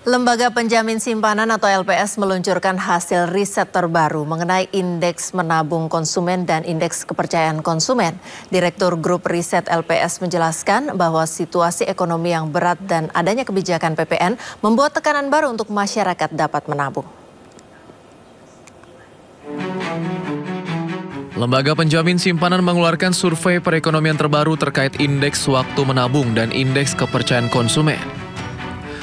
S1: Lembaga Penjamin Simpanan atau LPS meluncurkan hasil riset terbaru mengenai indeks menabung konsumen dan indeks kepercayaan konsumen. Direktur Grup Riset LPS menjelaskan bahwa situasi ekonomi yang berat dan adanya kebijakan PPN membuat tekanan baru untuk masyarakat dapat menabung.
S23: Lembaga Penjamin Simpanan mengeluarkan survei perekonomian terbaru terkait indeks waktu menabung dan indeks kepercayaan konsumen.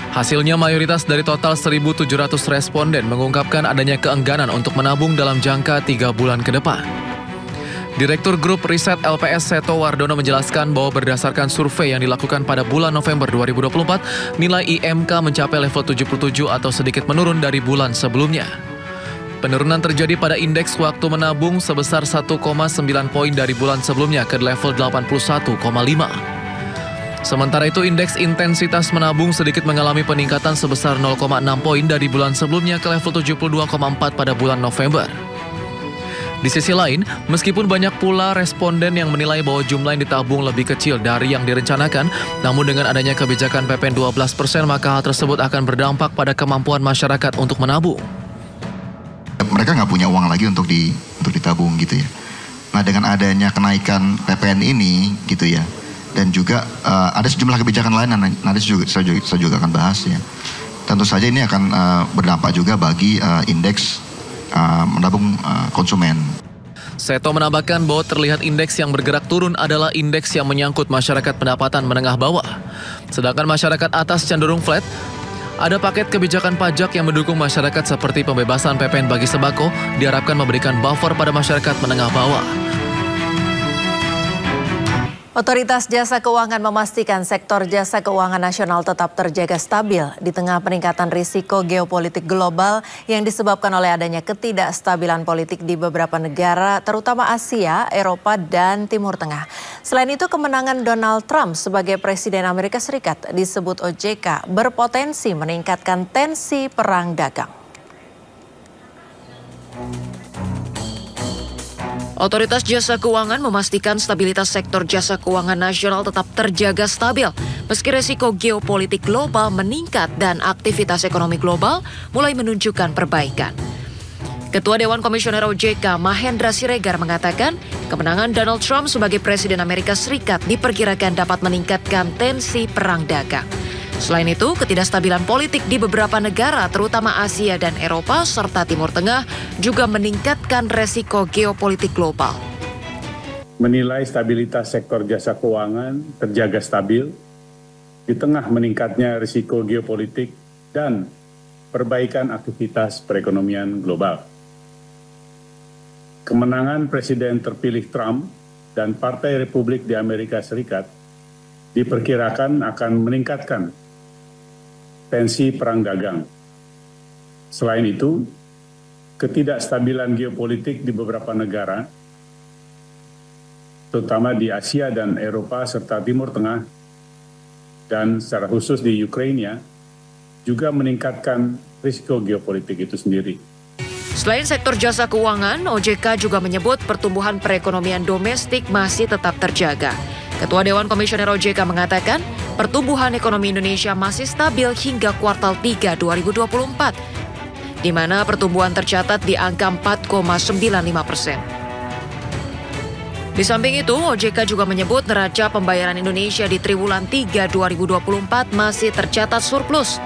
S23: Hasilnya mayoritas dari total 1.700 responden mengungkapkan adanya keengganan untuk menabung dalam jangka 3 bulan ke depan. Direktur Grup Riset LPS Seto Wardono menjelaskan bahwa berdasarkan survei yang dilakukan pada bulan November 2024, nilai IMK mencapai level 77 atau sedikit menurun dari bulan sebelumnya. Penurunan terjadi pada indeks waktu menabung sebesar 1,9 poin dari bulan sebelumnya ke level 81,5. Sementara itu, indeks intensitas menabung sedikit mengalami peningkatan sebesar 0,6 poin dari bulan sebelumnya ke level 72,4 pada bulan November. Di sisi lain, meskipun banyak pula responden yang menilai bahwa jumlah yang ditabung lebih kecil dari yang direncanakan, namun dengan adanya kebijakan PPN 12%, maka hal tersebut akan berdampak pada kemampuan masyarakat untuk menabung.
S5: Mereka nggak punya uang lagi untuk ditabung gitu ya. Nah, dengan adanya kenaikan PPN ini gitu ya, dan juga ada sejumlah kebijakan lain yang nanti saya juga akan bahas ya. Tentu saja ini akan berdampak juga bagi indeks menabung konsumen.
S23: Seto menambahkan bahwa terlihat indeks yang bergerak turun adalah indeks yang menyangkut masyarakat pendapatan menengah bawah. Sedangkan masyarakat atas cenderung flat. Ada paket kebijakan pajak yang mendukung masyarakat seperti pembebasan PPN bagi sembako diharapkan memberikan buffer pada masyarakat menengah bawah.
S1: Otoritas Jasa Keuangan memastikan sektor jasa keuangan nasional tetap terjaga stabil di tengah peningkatan risiko geopolitik global yang disebabkan oleh adanya ketidakstabilan politik di beberapa negara, terutama Asia, Eropa, dan Timur Tengah. Selain itu, kemenangan Donald Trump sebagai Presiden Amerika Serikat disebut OJK berpotensi meningkatkan tensi perang dagang.
S7: Otoritas Jasa Keuangan memastikan stabilitas sektor jasa keuangan nasional tetap terjaga stabil meski resiko geopolitik global meningkat dan aktivitas ekonomi global mulai menunjukkan perbaikan. Ketua Dewan Komisioner OJK Mahendra Siregar mengatakan kemenangan Donald Trump sebagai Presiden Amerika Serikat diperkirakan dapat meningkatkan tensi perang dagang. Selain itu, ketidakstabilan politik di beberapa negara, terutama Asia dan Eropa, serta Timur Tengah, juga meningkatkan resiko geopolitik global.
S8: Menilai stabilitas sektor jasa keuangan terjaga stabil di tengah meningkatnya risiko geopolitik dan perbaikan aktivitas perekonomian global. Kemenangan Presiden terpilih Trump dan Partai Republik di Amerika Serikat diperkirakan akan meningkatkan tensi perang dagang. Selain itu, ketidakstabilan geopolitik di beberapa negara, terutama di Asia dan Eropa serta Timur Tengah, dan secara khusus di Ukraina, juga meningkatkan risiko geopolitik itu sendiri.
S7: Selain sektor jasa keuangan, OJK juga menyebut pertumbuhan perekonomian domestik masih tetap terjaga. Ketua Dewan Komisioner OJK mengatakan, pertumbuhan ekonomi Indonesia masih stabil hingga kuartal 3 2024, di mana pertumbuhan tercatat di angka 4,95%. Di samping itu, OJK juga menyebut neraca pembayaran Indonesia di triwulan 3 2024 masih tercatat surplus.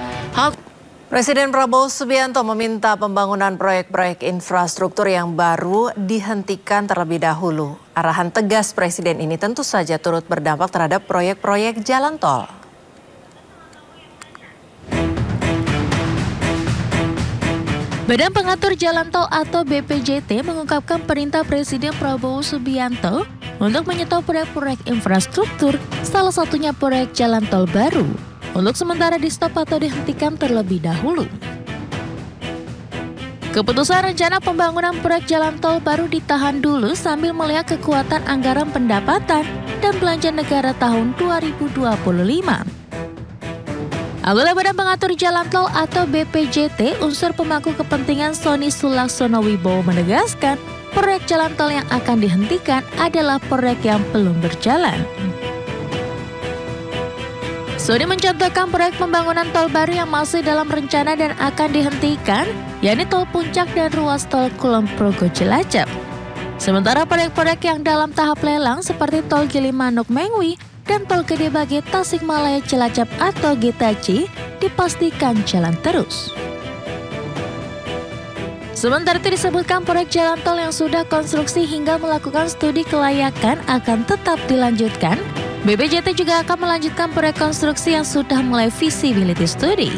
S1: Presiden Prabowo Subianto meminta pembangunan proyek-proyek infrastruktur yang baru dihentikan terlebih dahulu. Arahan tegas Presiden ini tentu saja turut berdampak terhadap proyek-proyek jalan tol.
S17: Badan Pengatur Jalan Tol atau BPJT mengungkapkan perintah Presiden Prabowo Subianto untuk menyetop proyek-proyek infrastruktur, salah satunya proyek jalan tol baru, untuk sementara di-stop atau dihentikan terlebih dahulu. Keputusan rencana pembangunan proyek jalan tol baru ditahan dulu sambil melihat kekuatan anggaran pendapatan dan belanja negara tahun 2025. Anggota Badan Pengatur Jalan Tol atau BPJT, unsur pemangku kepentingan Sony Sulaksono Wibowo menegaskan, proyek jalan tol yang akan dihentikan adalah proyek yang belum berjalan. Sony mencontohkan proyek pembangunan tol baru yang masih dalam rencana dan akan dihentikan, yakni tol Puncak dan ruas tol Kulon Progo Cilacap. Sementara proyek-proyek yang dalam tahap lelang seperti tol Gilimanuk Mengwi dan tol Gede Bage Tasikmalaya Cilacap atau GTC dipastikan jalan terus. Sementara itu disebutkan proyek jalan tol yang sudah konstruksi hingga melakukan studi kelayakan akan tetap dilanjutkan. BPJT juga akan melanjutkan proyek konstruksi yang sudah mulai feasibility study.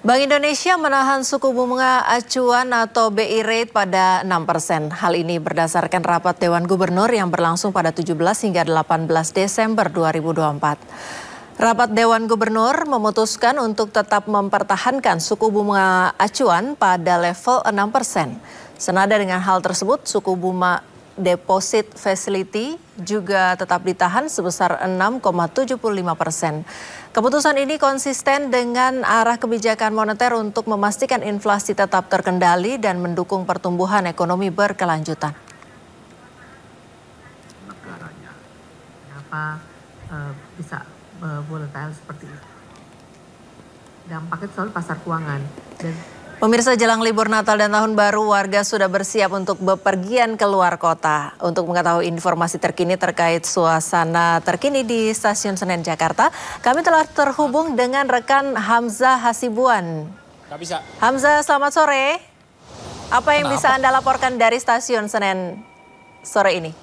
S1: Bank Indonesia menahan suku bunga acuan atau BI rate pada 6%. Hal ini berdasarkan rapat Dewan Gubernur yang berlangsung pada 17 hingga 18 Desember 2024. Rapat Dewan Gubernur memutuskan untuk tetap mempertahankan suku bunga acuan pada level 6%. Senada dengan hal tersebut, suku bunga Deposit Facility juga tetap ditahan sebesar 6,75%. Keputusan ini konsisten dengan arah kebijakan moneter untuk memastikan inflasi tetap terkendali dan mendukung pertumbuhan ekonomi berkelanjutan.
S4: Kenapa bisa volatile seperti itu? Dampaknya selalu pasar keuangan.
S1: Pemirsa, jelang libur Natal dan Tahun Baru, warga sudah bersiap untuk bepergian keluar kota. Untuk mengetahui informasi terkini terkait suasana terkini di Stasiun Senen Jakarta, kami telah terhubung dengan rekan Hamzah Hasibuan. Hamzah, selamat sore. Apa yang bisa Anda laporkan dari Stasiun Senen sore ini?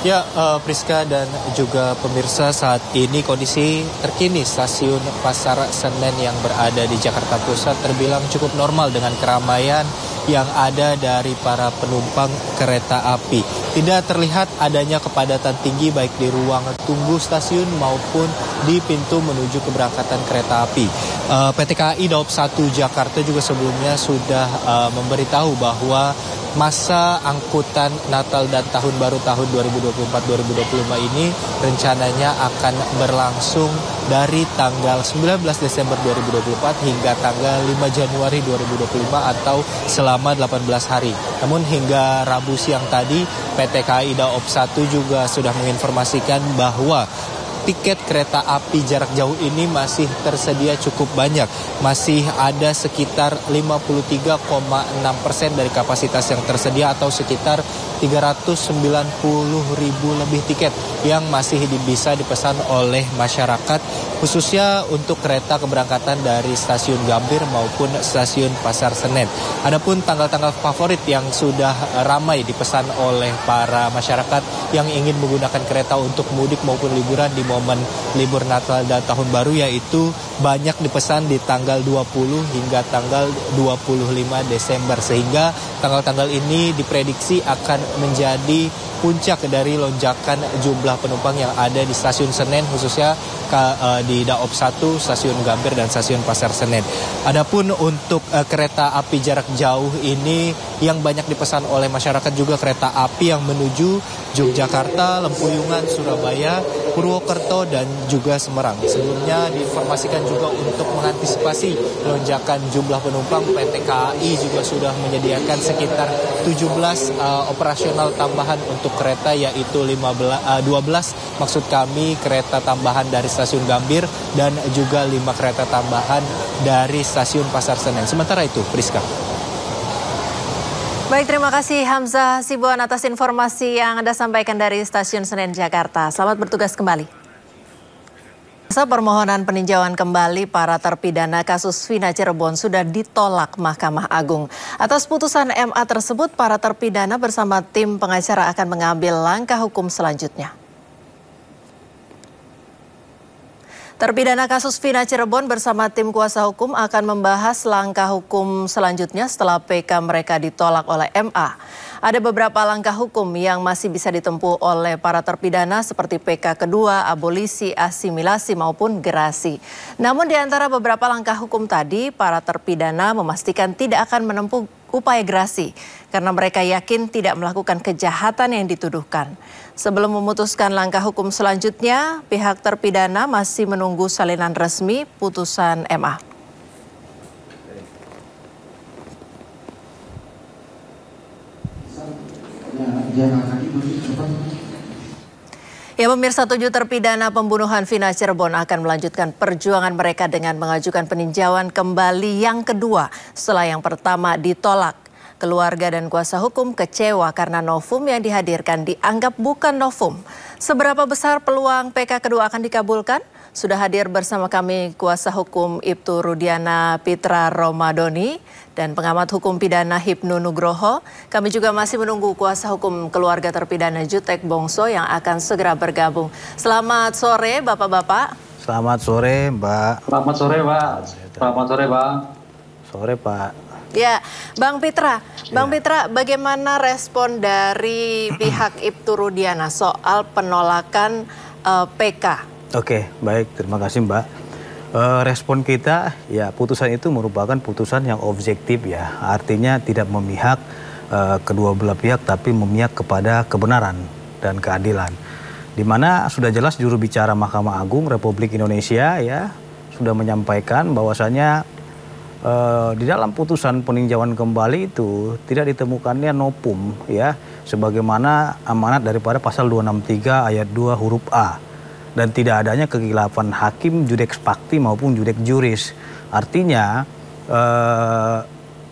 S10: Ya, Priska dan juga pemirsa, saat ini kondisi terkini Stasiun Pasar Senen yang berada di Jakarta Pusat terbilang cukup normal dengan keramaian yang ada dari para penumpang kereta api. Tidak terlihat adanya kepadatan tinggi baik di ruang tunggu stasiun maupun di pintu menuju keberangkatan kereta api. PT KAI Daob 1 Jakarta juga sebelumnya sudah memberitahu bahwa masa angkutan Natal dan Tahun Baru tahun 2024-2025 ini rencananya akan berlangsung dari tanggal 19 Desember 2024 hingga tanggal 5 Januari 2025 atau selama 18 hari. Namun hingga Rabu siang tadi PT KAI Daob 1 juga sudah menginformasikan bahwa tiket kereta api jarak jauh ini masih tersedia cukup banyak. Masih ada sekitar 53,6% dari kapasitas yang tersedia atau sekitar 390.000 lebih tiket yang masih bisa dipesan oleh masyarakat, khususnya untuk kereta keberangkatan dari Stasiun Gambir maupun Stasiun Pasar Senen. Adapun tanggal-tanggal favorit yang sudah ramai dipesan oleh para masyarakat yang ingin menggunakan kereta untuk mudik maupun liburan di momen libur Natal dan Tahun Baru, yaitu banyak dipesan di tanggal 20 hingga tanggal 25 Desember. Sehingga tanggal-tanggal ini diprediksi akan menjadi puncak dari lonjakan jumlah penumpang yang ada di Stasiun Senen, khususnya di Daob 1, Stasiun Gambir, dan Stasiun Pasar Senen. Adapun untuk kereta api jarak jauh ini yang banyak dipesan oleh masyarakat juga kereta api yang menuju Yogyakarta, Lempuyungan, Surabaya, Purwokerto, dan juga Semarang. Sebelumnya diinformasikan juga untuk mengantisipasi lonjakan jumlah penumpang, PT KAI juga sudah menyediakan sekitar 17 operasional tambahan untuk kereta, yaitu 12 maksud kami kereta tambahan dari Stasiun Gambir dan juga 5 kereta tambahan dari Stasiun Pasar Senen. Sementara itu, Priska.
S1: Baik, terima kasih Hamzah Hasibuan atas informasi yang Anda sampaikan dari Stasiun Senen Jakarta. Selamat bertugas kembali. Permohonan peninjauan kembali para terpidana kasus Vina Cirebon sudah ditolak Mahkamah Agung. Atas putusan MA tersebut, para terpidana bersama tim pengacara akan mengambil langkah hukum selanjutnya. Terpidana kasus Vina Cirebon bersama tim kuasa hukum akan membahas langkah hukum selanjutnya setelah PK mereka ditolak oleh MA. Ada beberapa langkah hukum yang masih bisa ditempuh oleh para terpidana seperti PK kedua, abolisi, asimilasi maupun gerasi. Namun di antara beberapa langkah hukum tadi, para terpidana memastikan tidak akan menempuh upaya gerasi karena mereka yakin tidak melakukan kejahatan yang dituduhkan. Sebelum memutuskan langkah hukum selanjutnya, pihak terpidana masih menunggu salinan resmi putusan MA. Ya pemirsa, 7 terpidana pembunuhan Vina Cirebon akan melanjutkan perjuangan mereka dengan mengajukan peninjauan kembali yang kedua setelah yang pertama ditolak. Keluarga dan kuasa hukum kecewa karena novum yang dihadirkan dianggap bukan novum. Seberapa besar peluang PK kedua akan dikabulkan? Sudah hadir bersama kami kuasa hukum Ibtu Rudiana Pitra Romadoni dan pengamat hukum pidana Hipnu Nugroho. Kami juga masih menunggu kuasa hukum keluarga terpidana Jutek Bongso yang akan segera bergabung. Selamat sore Bapak-bapak.
S11: Selamat sore Mbak.
S16: Selamat sore Pak. Selamat sore Pak.
S11: Sore Pak.
S1: Ya, Bang Pitra, bagaimana respon dari pihak Ibtu Rudiana soal penolakan PK?
S11: Oke, baik, terima kasih Mbak. Respon kita, ya putusan itu merupakan putusan yang objektif ya, artinya tidak memihak kedua belah pihak, tapi memihak kepada kebenaran dan keadilan. Di mana sudah jelas juru bicara Mahkamah Agung Republik Indonesia ya sudah menyampaikan bahwasanya di dalam putusan peninjauan kembali itu tidak ditemukannya nopum ya, sebagaimana amanat daripada pasal 263 ayat 2 huruf A. Dan tidak adanya kekhilafan hakim, judeks fakti maupun judeks juris. Artinya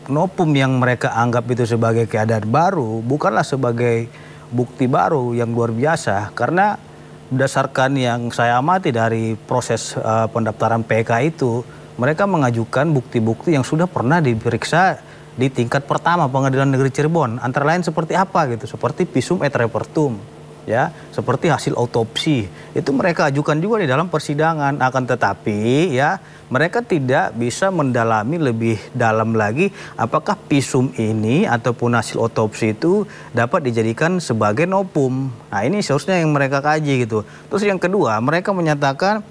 S11: nopum yang mereka anggap itu sebagai keadaan baru bukanlah sebagai bukti baru yang luar biasa. Karena berdasarkan yang saya amati dari proses pendaftaran PK itu, mereka mengajukan bukti-bukti yang sudah pernah diperiksa di tingkat pertama Pengadilan Negeri Cirebon. Antara lain seperti apa gitu, seperti visum et repertum. Ya, seperti hasil autopsi itu mereka ajukan juga di dalam persidangan. Akan tetapi ya mereka tidak bisa mendalami lebih dalam lagi apakah visum ini ataupun hasil autopsi itu dapat dijadikan sebagai nopum. Nah ini seharusnya yang mereka kaji gitu. Terus yang kedua, mereka menyatakan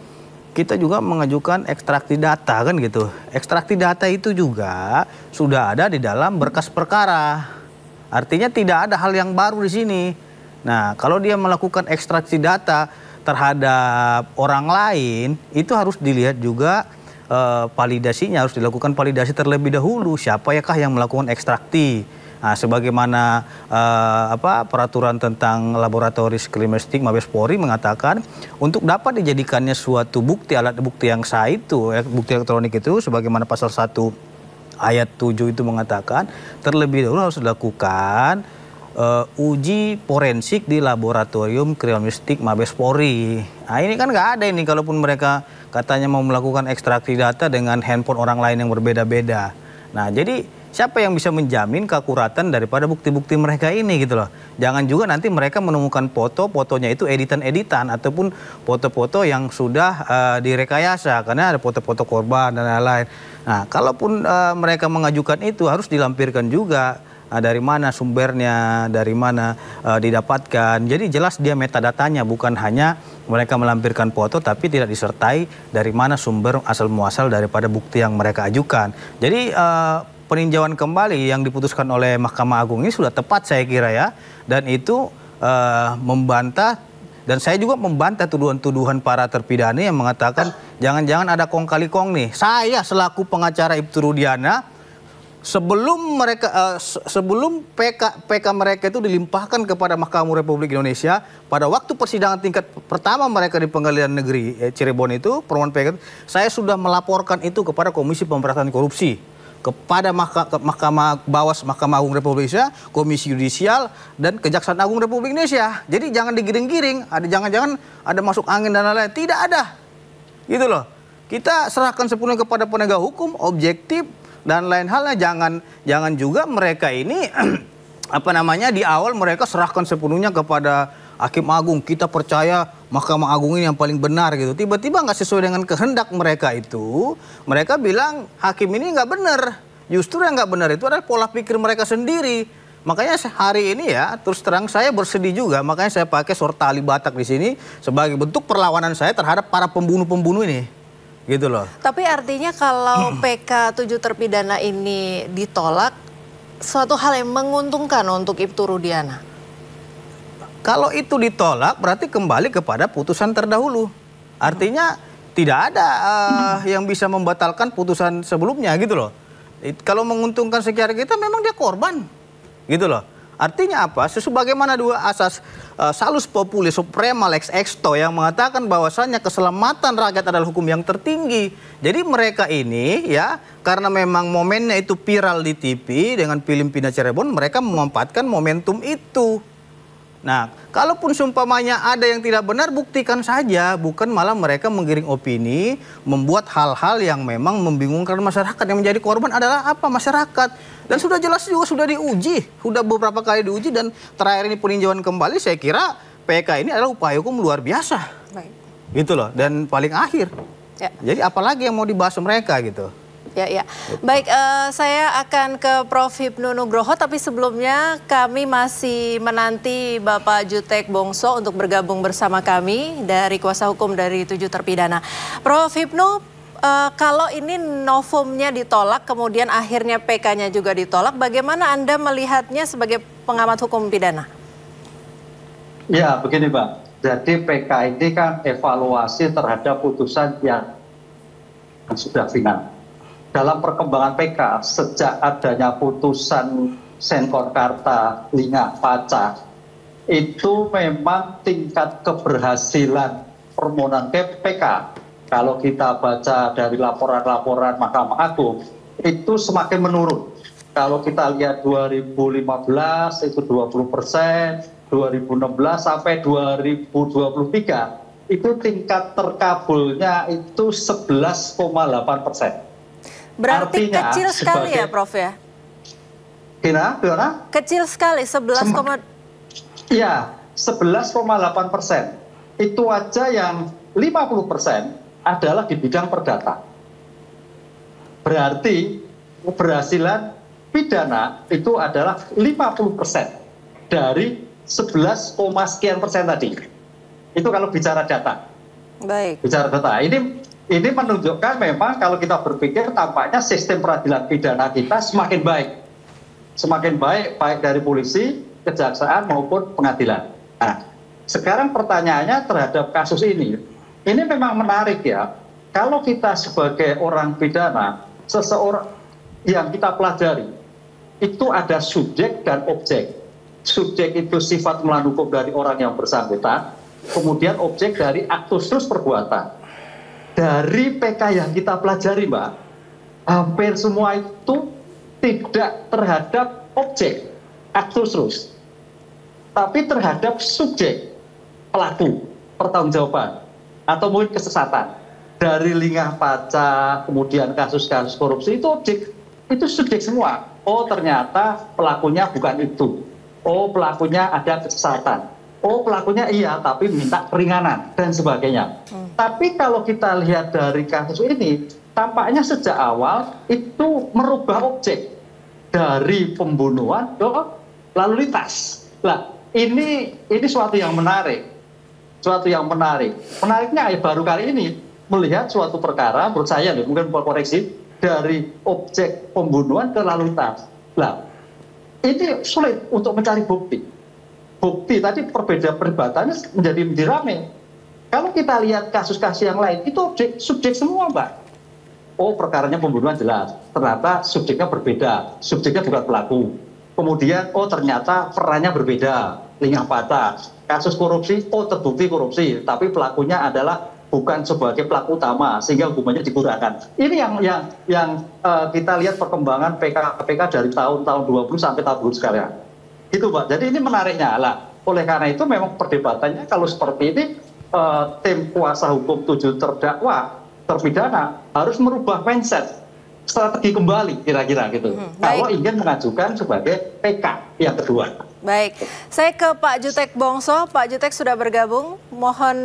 S11: kita juga mengajukan ekstraksi data kan gitu. Ekstraksi data itu juga sudah ada di dalam berkas perkara. Artinya tidak ada hal yang baru di sini. Nah, kalau dia melakukan ekstraksi data terhadap orang lain, itu harus dilihat juga validasinya, harus dilakukan validasi terlebih dahulu. Siapakah yang melakukan ekstraksi? Nah, sebagaimana peraturan tentang laboratoris kriminalistik Mabes Polri mengatakan untuk dapat dijadikannya suatu bukti, alat bukti yang sah itu, bukti elektronik itu, sebagaimana pasal 1 ayat 7 itu mengatakan, terlebih dahulu harus dilakukan uji forensik di laboratorium kriminalistik Mabes Polri. Nah ini kan nggak ada ini, kalaupun mereka katanya mau melakukan ekstraksi data dengan handphone orang lain yang berbeda-beda. Nah jadi siapa yang bisa menjamin keakuratan daripada bukti-bukti mereka ini gitu loh. Jangan juga nanti mereka menemukan foto-fotonya itu editan-editan ataupun foto-foto yang sudah direkayasa karena ada foto-foto korban dan lain-lain. Nah kalaupun mereka mengajukan itu harus dilampirkan juga. Dari mana sumbernya, dari mana didapatkan. Jadi jelas dia metadatanya, bukan hanya mereka melampirkan foto tapi tidak disertai dari mana sumber asal muasal daripada bukti yang mereka ajukan. Jadi peninjauan kembali yang diputuskan oleh Mahkamah Agung ini sudah tepat saya kira ya. Dan itu membantah, dan saya juga membantah tuduhan-tuduhan para terpidana yang mengatakan jangan-jangan ada kong kali kong nih. Saya selaku pengacara Ibtu Rudiana, sebelum PK mereka itu dilimpahkan kepada Mahkamah Republik Indonesia, pada waktu persidangan tingkat pertama mereka di Pengadilan Negeri Cirebon itu, permohonan PK, saya sudah melaporkan itu kepada Komisi Pemberantasan Korupsi, kepada Mahkamah Bawas Mahkamah Agung Republik Indonesia, Komisi Yudisial, dan Kejaksaan Agung Republik Indonesia. Jadi jangan digiring-giring, jangan-jangan ada masuk angin dan lain-lain. Tidak ada. Gitu loh. Kita serahkan sepenuhnya kepada penegak hukum, objektif, dan lain halnya. Jangan juga mereka ini di awal mereka serahkan sepenuhnya kepada Hakim Agung. Kita percaya Mahkamah Agung ini yang paling benar gitu. Tiba-tiba nggak sesuai dengan kehendak mereka itu, mereka bilang hakim ini nggak benar. Justru yang nggak benar itu adalah pola pikir mereka sendiri. Makanya hari ini ya, terus terang saya bersedih juga. Makanya saya pakai short tali Batak di sini sebagai bentuk perlawanan saya terhadap para pembunuh-pembunuh ini. Gitu loh. Tapi artinya kalau PK 7 terpidana ini ditolak, suatu hal yang menguntungkan untuk Ibtu Rudiana? Kalau itu ditolak berarti kembali kepada putusan terdahulu. Artinya tidak ada yang bisa membatalkan putusan sebelumnya gitu loh. Kalau menguntungkan sekian kita memang dia korban. Gitu loh. Artinya apa? Sebagaimana dua asas salus populi suprema lex exto yang mengatakan bahwasannya keselamatan rakyat adalah hukum yang tertinggi. Jadi mereka ini ya, karena memang momennya itu viral di TV dengan film Pindah Cirebon, mereka memanfaatkan momentum itu. Nah, kalaupun seumpamanya ada yang tidak benar, buktikan saja. Bukan malah mereka menggiring opini, membuat hal-hal yang memang membingungkan masyarakat. Yang menjadi korban adalah apa? Masyarakat. Dan sudah jelas juga sudah diuji. Sudah beberapa kali diuji dan terakhir ini peninjauan kembali, saya kira PK ini adalah upaya hukum luar biasa. Baik. Gitu loh. Dan paling akhir. Ya. Jadi apalagi yang mau dibahas mereka gitu. Ya. Baik, saya akan ke Prof. Hipnu Nugroho, tapi sebelumnya kami masih menanti Bapak Jutek Bongso untuk bergabung bersama kami dari kuasa hukum dari 7 terpidana. Prof. Hipnu,
S1: kalau ini novumnya ditolak, kemudian akhirnya PK-nya juga ditolak, bagaimana Anda melihatnya sebagai pengamat hukum pidana?
S12: Ya, begini Mbak. Jadi PK ini kan evaluasi terhadap putusan yang sudah final. Dalam perkembangan PK, sejak adanya putusan Senkorkarta, Lingah, Paca, itu memang tingkat keberhasilan permohonan PK, kalau kita baca dari laporan-laporan Mahkamah Agung, itu semakin menurun. Kalau kita lihat 2015 itu 20%, 2016 sampai 2023, itu tingkat terkabulnya itu 11,8%.
S1: Berarti
S12: artinya,
S1: kecil sekali ya Prof ya?
S12: Gimana?
S1: Kecil sekali, 11,8%.
S12: Iya, 11,8%. Itu aja yang 50% adalah di bidang perdata. Berarti keberhasilan pidana itu adalah 50% dari 11, sekian persen tadi. Itu kalau bicara data.
S1: Baik.
S12: Bicara data. Ini menunjukkan memang kalau kita berpikir tampaknya sistem peradilan pidana kita semakin baik. Semakin baik, baik dari polisi, kejaksaan maupun pengadilan. Nah, sekarang pertanyaannya terhadap kasus ini memang menarik ya. Kalau kita sebagai orang pidana, seseorang yang kita pelajari, itu ada subjek dan objek. Subjek itu sifat melawan hukum dari orang yang bersangkutan, kemudian objek dari aktus terus perbuatan. Dari PK yang kita pelajari Mbak, hampir semua itu tidak terhadap objek, aktus terus, tapi terhadap subjek, pelaku, pertanggungjawaban, atau mungkin kesesatan. Dari Lingah, Paca, kemudian kasus-kasus korupsi, itu objek, itu subjek semua. Oh ternyata pelakunya bukan itu. Oh pelakunya ada kesesatan. Oh pelakunya iya, tapi minta keringanan, dan sebagainya. Tapi kalau kita lihat dari kasus ini, tampaknya sejak awal itu merubah objek dari pembunuhan ke lalu lintas. Nah, ini suatu yang menarik. Suatu yang menarik. Menariknya baru kali ini melihat suatu perkara, menurut saya mungkin koreksi, dari objek pembunuhan ke lalu lintas. Nah, ini sulit untuk mencari bukti. Bukti tadi perbedaan perdebatannya menjadi ramai. Kalau kita lihat kasus-kasus yang lain, itu subjek semua Mbak. Oh perkaranya pembunuhan jelas, ternyata subjeknya berbeda, subjeknya bukan pelaku. Kemudian oh ternyata perannya berbeda, Lingah, Paca. Kasus korupsi, oh terbukti korupsi, tapi pelakunya adalah bukan sebagai pelaku utama, sehingga hukumannya dikurangkan. Ini yang kita lihat perkembangan PK dari tahun 20 sampai tahun sekarang. Itu Pak. Jadi ini menariknya lah. Oleh karena itu memang perdebatannya kalau seperti ini tim kuasa hukum 7 terdakwa terpidana harus merubah mindset, strategi kembali kira-kira gitu. Kalau ingin mengajukan sebagai PK yang kedua.
S1: Baik, saya ke Pak Jutek Bongso. Pak Jutek sudah bergabung. Mohon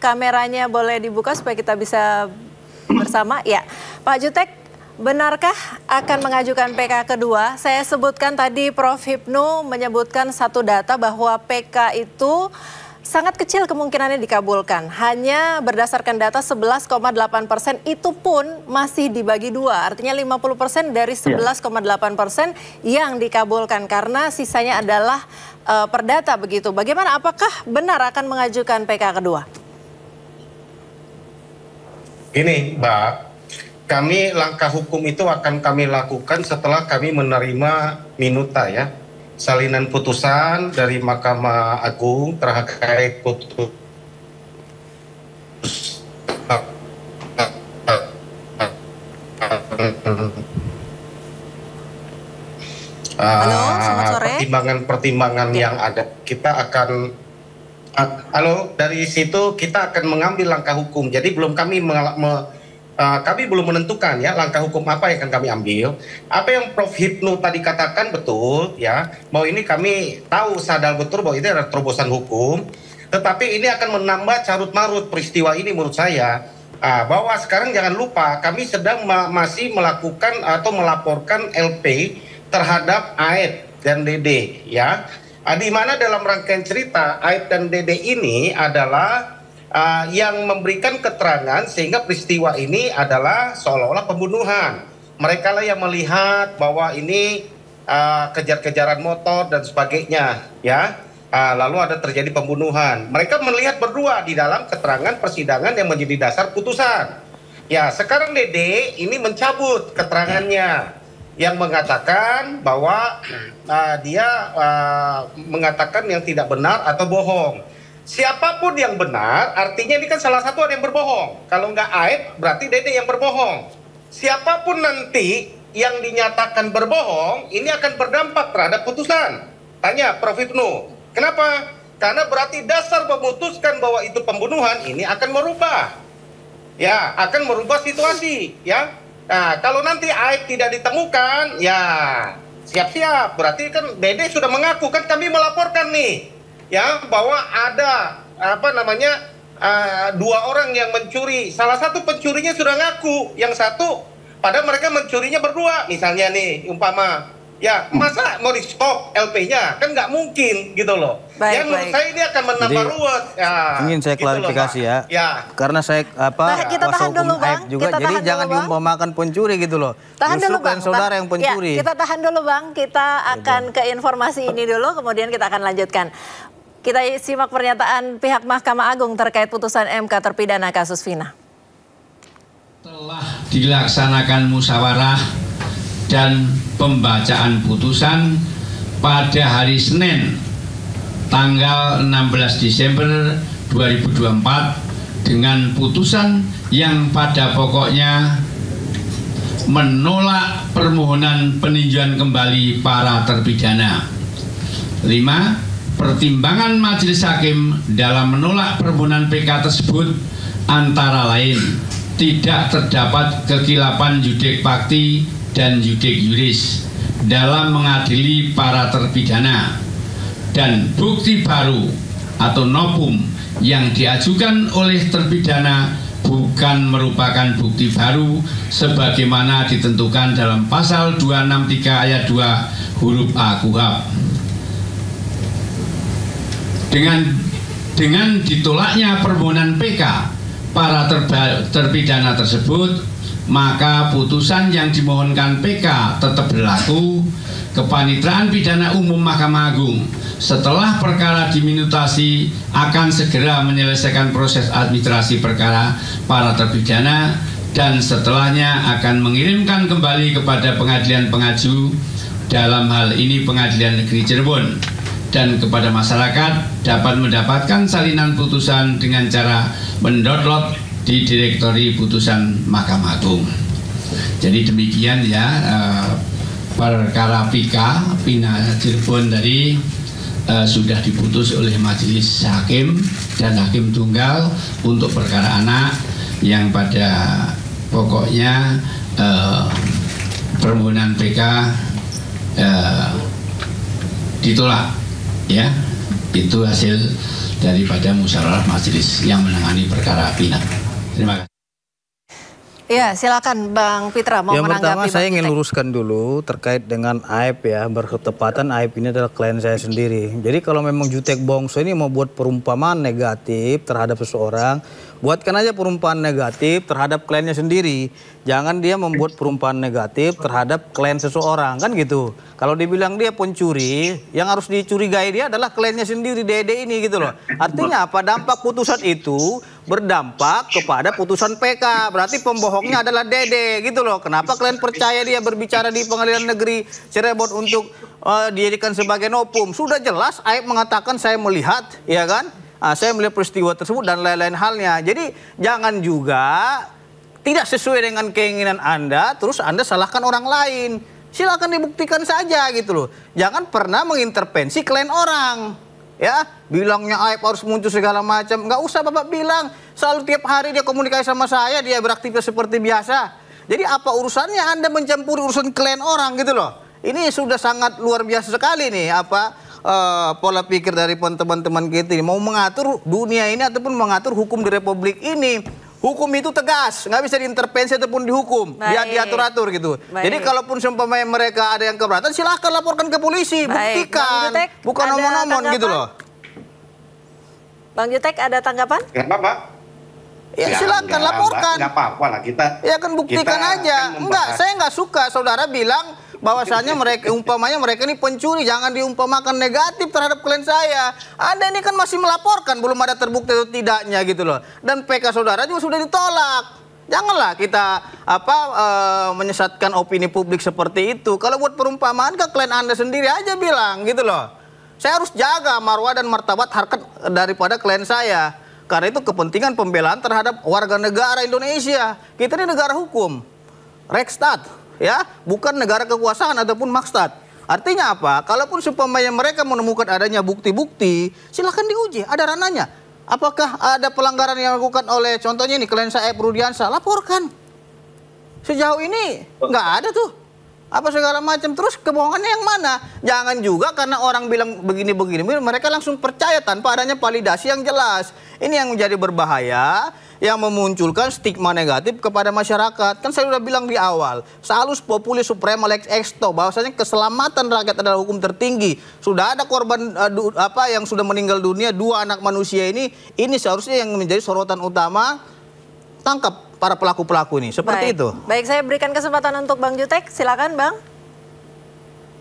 S1: kameranya boleh dibuka supaya kita bisa bersama. Ya, Pak Jutek, benarkah akan mengajukan PK kedua? Saya sebutkan tadi Prof. Hipnu menyebutkan satu data bahwa PK itu sangat kecil kemungkinannya dikabulkan. Hanya berdasarkan data 11,8%, itu pun masih dibagi dua. Artinya 50% dari 11,8% yang dikabulkan karena sisanya adalah perdata begitu. Bagaimana, apakah benar akan mengajukan PK kedua?
S13: Ini Mbak, kami langkah hukum itu akan kami lakukan setelah kami menerima minuta ya, salinan putusan dari Mahkamah Agung terkait putus pertimbangan-pertimbangan yang ada. Kita akan dari situ kita akan mengambil langkah hukum. Jadi belum kami kami belum menentukan ya langkah hukum apa yang akan kami ambil. Apa yang Prof. Hipnu tadi katakan betul ya, bahwa ini kami tahu sadar betul bahwa ini adalah terobosan hukum, tetapi ini akan menambah carut-marut peristiwa ini menurut saya. Bahwa sekarang jangan lupa kami sedang masih melakukan atau melaporkan LP terhadap AED dan DD ya. Di mana dalam rangkaian cerita AED dan DD ini adalah yang memberikan keterangan sehingga peristiwa ini adalah seolah-olah pembunuhan. Mereka lah yang melihat bahwa ini kejar-kejaran motor dan sebagainya, ya. Lalu ada terjadi pembunuhan. Mereka melihat berdua di dalam keterangan persidangan yang menjadi dasar putusan. Ya, sekarang Dede ini mencabut keterangannya yang mengatakan bahwa dia mengatakan yang tidak benar atau bohong. Siapapun yang benar, artinya ini kan salah satu ada yang berbohong. Kalau nggak Aib, berarti Dede yang berbohong. Siapapun nanti yang dinyatakan berbohong, ini akan berdampak terhadap putusan. Tanya Prof. Ibnu. Kenapa? Karena berarti dasar memutuskan bahwa itu pembunuhan ini akan merubah, ya, akan merubah situasi, ya. Nah, kalau nanti Aib tidak ditemukan, ya siap-siap. Berarti kan Dede sudah mengaku, kan kami melaporkan nih, ya, bahwa ada dua orang yang mencuri. Salah satu pencurinya sudah ngaku, yang satu padahal mereka mencurinya berdua, misalnya nih, umpama. Ya, masa mau di stop LP-nya? Kan nggak mungkin gitu loh. Yang menurut saya ini akan menambah ruwet. Ya,
S11: ingin saya klarifikasi
S13: gitu loh,
S11: ya. Karena saya
S1: kita tahan dulu, Bang.
S11: Juga, jadi jangan diumpamakan pencuri gitu loh.
S1: Tahan dulu, Bang.
S11: Saudara yang pencuri.
S1: Ya, kita tahan dulu, Bang. Kita akan ke informasi ini dulu, kemudian kita akan lanjutkan. Kita simak pernyataan pihak Mahkamah Agung terkait putusan MK terpidana kasus Vina.
S14: Telah dilaksanakan musyawarah dan pembacaan putusan pada hari Senin tanggal 16 Desember 2024 dengan putusan yang pada pokoknya menolak permohonan peninjauan kembali para terpidana. 5. Pertimbangan majelis hakim dalam menolak permohonan PK tersebut antara lain tidak terdapat kekilapan judek fakti dan judek juris dalam mengadili para terpidana, dan bukti baru atau novum yang diajukan oleh terpidana bukan merupakan bukti baru sebagaimana ditentukan dalam pasal 263 ayat 2 huruf A KUHP. Dengan ditolaknya permohonan PK para terpidana tersebut, maka putusan yang dimohonkan PK tetap berlaku. Kepanitraan Pidana Umum Mahkamah Agung setelah perkara diminutasi akan segera menyelesaikan proses administrasi perkara para terpidana dan setelahnya akan mengirimkan kembali kepada pengadilan pengaju, dalam hal ini Pengadilan Negeri Cirebon, dan kepada masyarakat dapat mendapatkan salinan putusan dengan cara mendownload di Direktori Putusan Mahkamah Agung. Jadi demikian ya perkara Vina Cirebon tadi sudah diputus oleh majelis hakim dan hakim tunggal untuk perkara anak yang pada pokoknya permohonan PK ditolak, ya. Itu hasil daripada musyawarah majelis yang menangani perkara Vina. Terima kasih.
S1: Ya, silakan Bang Pitra mau menanggapi.
S11: Yang pertama saya ingin luruskan dulu terkait dengan Aib ya, bertepatan Aib ini adalah klien saya sendiri. Jadi kalau memang Jutek Bongso ini mau buat perumpamaan negatif terhadap seseorang, buatkan aja perumpamaan negatif terhadap kliennya sendiri. Jangan dia membuat perumpamaan negatif terhadap klien seseorang, kan gitu. Kalau dibilang dia pencuri, yang harus dicurigai dia adalah kliennya sendiri, Dede ini gitu loh. Artinya apa? Dampak putusan itu berdampak kepada putusan PK. Berarti pembohongnya adalah Dede gitu loh. Kenapa kalian percaya dia berbicara di Pengadilan Negeri Cirebon untuk dijadikan sebagai novum? Sudah jelas Aib mengatakan saya melihat, ya kan? Saya melihat peristiwa tersebut dan lain-lain halnya. Jadi jangan juga tidak sesuai dengan keinginan Anda, terus Anda salahkan orang lain. Silakan dibuktikan saja gitu loh. Jangan pernah mengintervensi klien orang. Ya, bilangnya Aib harus muncul segala macam. Nggak usah Bapak bilang. Selalu tiap hari dia komunikasi sama saya, dia beraktivitas seperti biasa. Jadi apa urusannya Anda mencampuri urusan klien orang gitu loh. Ini sudah sangat luar biasa sekali nih pola pikir dari teman-teman kita ini. Mau mengatur dunia ini ataupun mengatur hukum di Republik ini. Hukum itu tegas, nggak bisa diintervensi ataupun dihukum, diatur-atur gitu. Jadi kalaupun seumpamanya mereka ada yang keberatan, silahkan laporkan ke polisi, buktikan, bukan omong-omong gitu loh.
S1: Bang Jutek ada tanggapan?
S13: Nggak apa-apa.
S11: Ya silakan laporkan.
S13: Nggak apa-apa lah kita.
S11: Ya kan buktikan aja. Enggak, saya nggak suka saudara bilang bahwasannya umpamanya mereka ini pencuri, jangan diumpamakan negatif terhadap klien saya. Anda ini kan masih melaporkan, belum ada terbukti atau tidaknya gitu loh. Dan PK saudara juga sudah ditolak. Janganlah kita menyesatkan opini publik seperti itu. Kalau buat perumpamaan ke klien Anda sendiri aja bilang gitu loh. Saya harus jaga marwah dan martabat harkat daripada klien saya. Karena itu kepentingan pembelaan terhadap warga negara Indonesia. Kita ini negara hukum. Rechtsstaat, ya, bukan negara kekuasaan ataupun makstat. Artinya apa? Kalaupun supaya mereka menemukan adanya bukti-bukti, silakan diuji, ada ranahnya. Apakah ada pelanggaran yang dilakukan oleh contohnya ini klien saya Rudiansa, laporkan. Sejauh ini nggak ada tuh. Apa segala macam, terus kebohongannya yang mana? Jangan juga karena orang bilang begini-begini, mereka langsung percaya tanpa adanya validasi yang jelas. Ini yang menjadi berbahaya, yang memunculkan stigma negatif kepada masyarakat. Kan saya sudah bilang di awal, salus populis suprema lex exto, bahwasanya keselamatan rakyat adalah hukum tertinggi. Sudah ada korban yang sudah meninggal dunia, 2 anak manusia ini seharusnya yang menjadi sorotan utama. Tangkap para pelaku-pelaku ini, seperti itu.
S1: Baik, saya berikan kesempatan untuk Bang Jutek, silakan Bang.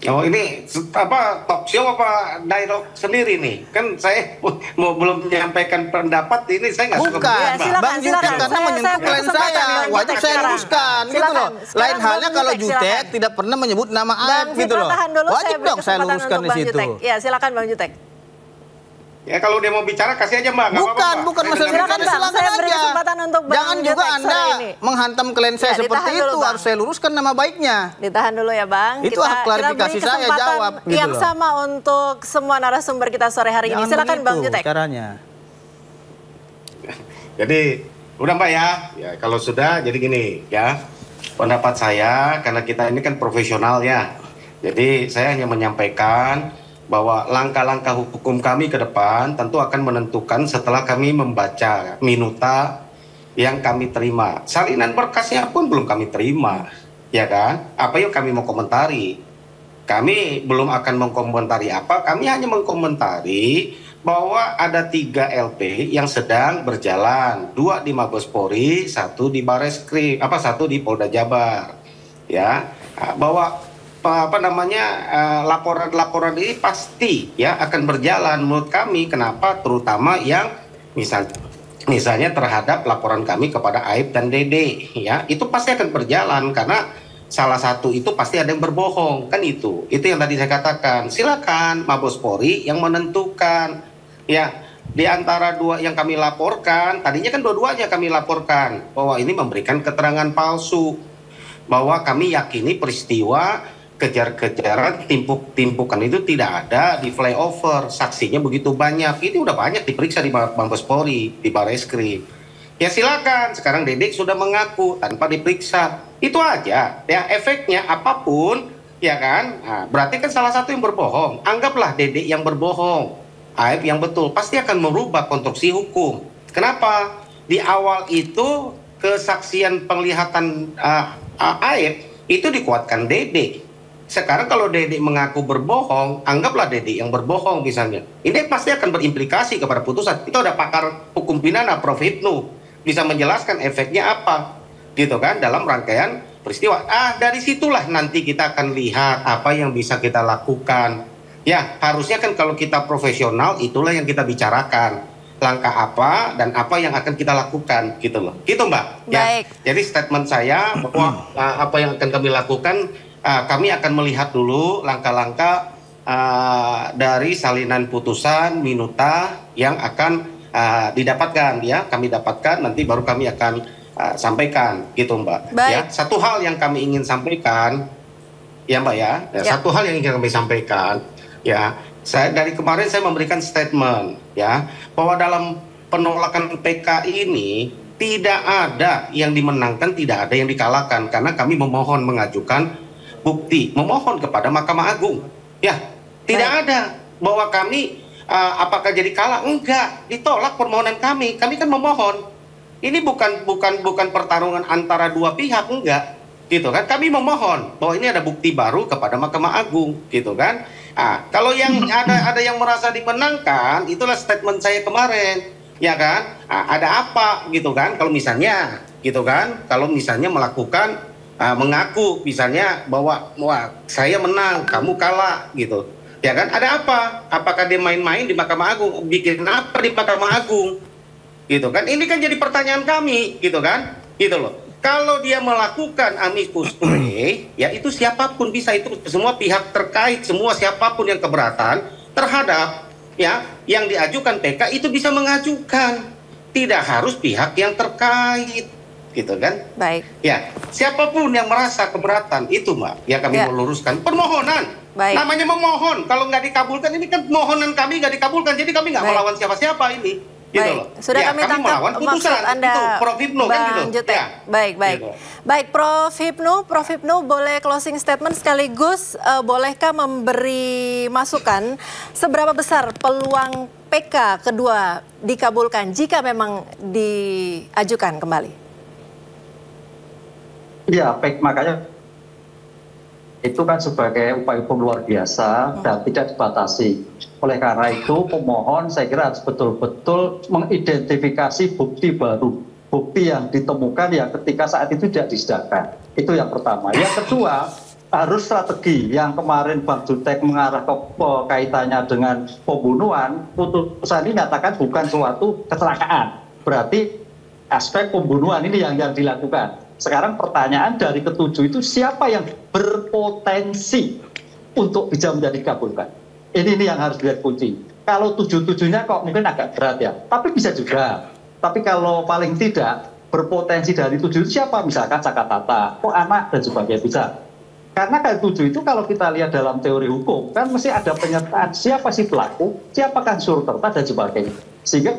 S13: Oh ini talk show apa dialog sendiri nih? Kan saya belum menyampaikan pendapat ini, saya nggak suka.
S11: Bukan, Bang Jutek karena menyentuh klien saya, wajib saya luruskan gitu loh. Lain halnya kalau Jutek tidak pernah menyebut nama Aib gitu loh. Wajib dong saya luruskan di situ.
S1: Ya silakan Bang Jutek.
S13: Ya kalau dia mau bicara kasih aja Mbak.
S11: Bukan masalah bicara, silakan aja. Jangan juga Anda menghantam klien saya seperti itu, harus saya luruskan nama baiknya.
S1: Ditahan dulu ya Bang.
S11: Itu hak klarifikasi saya jawab.
S1: Yang sama untuk semua narasumber kita sore hari ini. Silakan Bang Jutek.
S11: Caranya.
S13: Jadi udah Mbak ya kalau sudah jadi gini ya, pendapat saya karena kita ini kan profesional ya. Jadi saya hanya menyampaikan bahwa langkah-langkah hukum kami ke depan tentu akan menentukan setelah kami membaca minuta yang kami terima. Salinan berkasnya pun belum kami terima, ya kan? Apa yang kami mau komentari? Kami belum akan mengkomentari apa, kami hanya mengkomentari bahwa ada 3 LP yang sedang berjalan, 2 di Mabes Polri, 1 di Bareskrim, 1 di Polda Jabar, ya, bahwa laporan-laporan ini pasti ya akan berjalan menurut kami. Kenapa? Terutama yang misalnya terhadap laporan kami kepada Aib dan Dede ya, itu pasti akan berjalan karena salah satu itu pasti ada yang berbohong kan. Itu yang tadi saya katakan. Silakan Mabes Polri yang menentukan ya. Di antara 2 yang kami laporkan, tadinya kan dua-duanya kami laporkan bahwa ini memberikan keterangan palsu, bahwa kami yakini peristiwa kejar-kejaran timpuk-timpukan itu tidak ada di flyover, saksinya begitu banyak, itu udah banyak diperiksa di Mabes Polri, di Bareskrim. Ya silakan, sekarang Dedek sudah mengaku tanpa diperiksa, itu aja. Ya efeknya apapun, ya kan? Nah, berarti kan salah satu yang berbohong. Anggaplah Dedek yang berbohong, Aib yang betul, pasti akan merubah konstruksi hukum. Kenapa? Di awal itu kesaksian penglihatan Aib itu dikuatkan Dedek. Sekarang kalau Dedek mengaku berbohong, anggaplah Dedek yang berbohong misalnya. Ini pasti akan berimplikasi kepada putusan. Itu ada pakar hukum pidana Prof. Hipnu bisa menjelaskan efeknya apa, gitu kan, dalam rangkaian peristiwa. Dari situlah nanti kita akan lihat apa yang bisa kita lakukan. Ya, harusnya kan kalau kita profesional itulah yang kita bicarakan. Langkah apa dan apa yang akan kita lakukan, gitu loh. Gitu Mbak.
S1: Baik.
S13: Ya. Jadi statement saya bahwa apa yang akan kami lakukan, kami akan melihat dulu langkah-langkah dari salinan putusan minuta yang akan didapatkan ya, kami dapatkan nanti baru kami akan sampaikan gitu Mbak.
S1: Baik.
S13: Ya, satu hal yang kami ingin sampaikan ya Mbak ya, satu hal yang ingin kami sampaikan ya, dari kemarin saya memberikan statement ya bahwa dalam penolakan PK ini tidak ada yang dimenangkan, tidak ada yang dikalahkan karena kami memohon mengajukan bukti, memohon kepada Mahkamah Agung. Ya, tidak ada bahwa kami apakah jadi kalah, enggak, ditolak permohonan kami. Kami kan memohon. Ini bukan pertarungan antara 2 pihak, enggak. Gitu kan? Kami memohon bahwa ini ada bukti baru kepada Mahkamah Agung, gitu kan? Kalau yang ada yang merasa dimenangkan, itulah statement saya kemarin, ya kan? Ada apa gitu kan? Kalau misalnya, gitu kan? Kalau misalnya melakukan mengaku, misalnya bahwa wah saya menang, kamu kalah, gitu, ya kan? Ada apa? Apakah dia main-main di Mahkamah Agung? Bikin apa di Mahkamah Agung? Gitu kan? Ini kan jadi pertanyaan kami, gitu kan? Gitu loh. Kalau dia melakukan amicus curiae, ya itu siapapun bisa, itu semua pihak terkait, semua siapapun yang keberatan terhadap ya yang diajukan PK itu bisa mengajukan, tidak harus pihak yang terkait, gitu kan?
S1: Baik.
S13: Ya, siapapun yang merasa keberatan itu, Mbak, ya kami meluruskan permohonan.
S1: Baik.
S13: Namanya memohon, kalau nggak dikabulkan ini kan permohonan kami nggak dikabulkan, jadi kami nggak melawan siapa-siapa ini. Gitu
S1: Baik,
S13: loh.
S1: sudah kami tangkap maksud Anda,
S13: itu, Prof. Hipnu,
S1: Bang
S13: kan gitu.
S1: Jutek. Baik.
S13: Gitu.
S1: Baik, Prof. Hipnu boleh closing statement sekaligus bolehkah memberi masukan seberapa besar peluang PK kedua dikabulkan jika memang diajukan kembali?
S12: Iya, makanya itu kan sebagai upaya hukum luar biasa dan tidak dibatasi. Oleh karena itu pemohon saya kira harus betul-betul mengidentifikasi bukti baru, bukti yang ditemukan yang ketika saat itu tidak disidangkan. Itu yang pertama. Yang kedua, harus strategi yang kemarin Bang Jutek mengarah ke kaitannya dengan pembunuhan, putusan ini nyatakan bukan suatu kecelakaan. Berarti aspek pembunuhan ini yang dilakukan. Sekarang pertanyaan dari ketujuh itu siapa yang berpotensi untuk bisa menjadi dikabulkan? Ini yang harus dilihat kunci. Kalau tujuh-tujuhnya kok mungkin agak berat ya, tapi bisa juga. Tapi kalau paling tidak berpotensi dari tujuh itu siapa? Misalkan Cakatata, kok anak dan sebagainya bisa. Karena kayak tujuh itu kalau kita lihat dalam teori hukum kan mesti ada penyertaan siapa sih pelaku, siapakah surterta dan sebagainya. Sehingga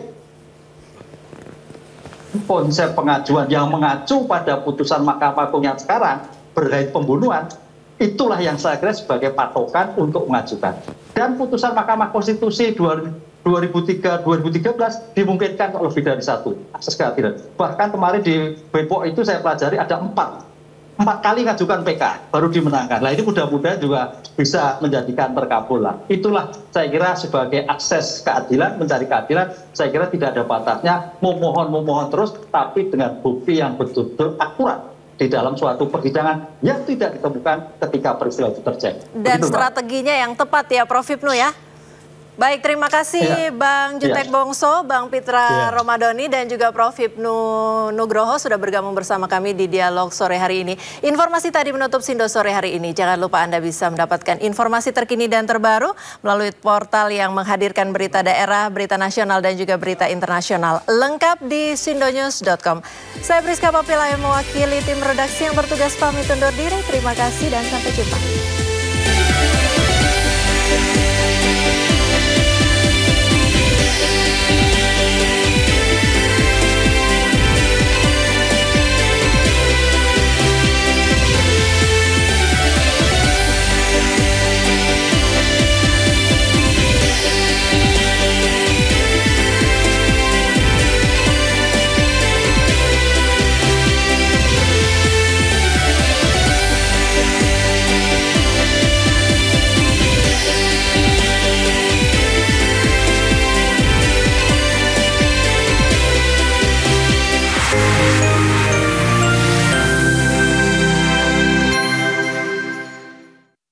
S12: konsep pengajuan yang mengacu pada putusan Mahkamah Agung yang sekarang berkait pembunuhan, itulah yang saya kira sebagai patokan untuk mengajukan. Dan putusan Mahkamah Konstitusi 2003-2013 dimungkinkan lebih dari satu akses keadilan. Bahkan kemarin di Bepok itu saya pelajari ada 4 kali ngajukan PK baru dimenangkan. Nah ini mudah-mudahan juga bisa menjadikan terkabul lah. Itulah saya kira sebagai akses keadilan, mencari keadilan, saya kira tidak ada batasnya, memohon terus, tapi dengan bukti yang betul-betul akurat di dalam suatu persidangan yang tidak ditemukan ketika peristiwa itu terjadi. Dan
S1: begitu, strateginya yang tepat ya Prof. Hipnu ya. Baik, terima kasih Bang Jutek Bongso, Bang Pitra Romadoni, dan juga Prof. Hipnu Nugroho sudah bergabung bersama kami di Dialog sore hari ini. Informasi tadi menutup Sindo sore hari ini. Jangan lupa Anda bisa mendapatkan informasi terkini dan terbaru melalui portal yang menghadirkan berita daerah, berita nasional, dan juga berita internasional. Lengkap di sindonews.com. Saya Priska Papila yang mewakili tim redaksi yang bertugas pamit undur diri. Terima kasih dan sampai jumpa.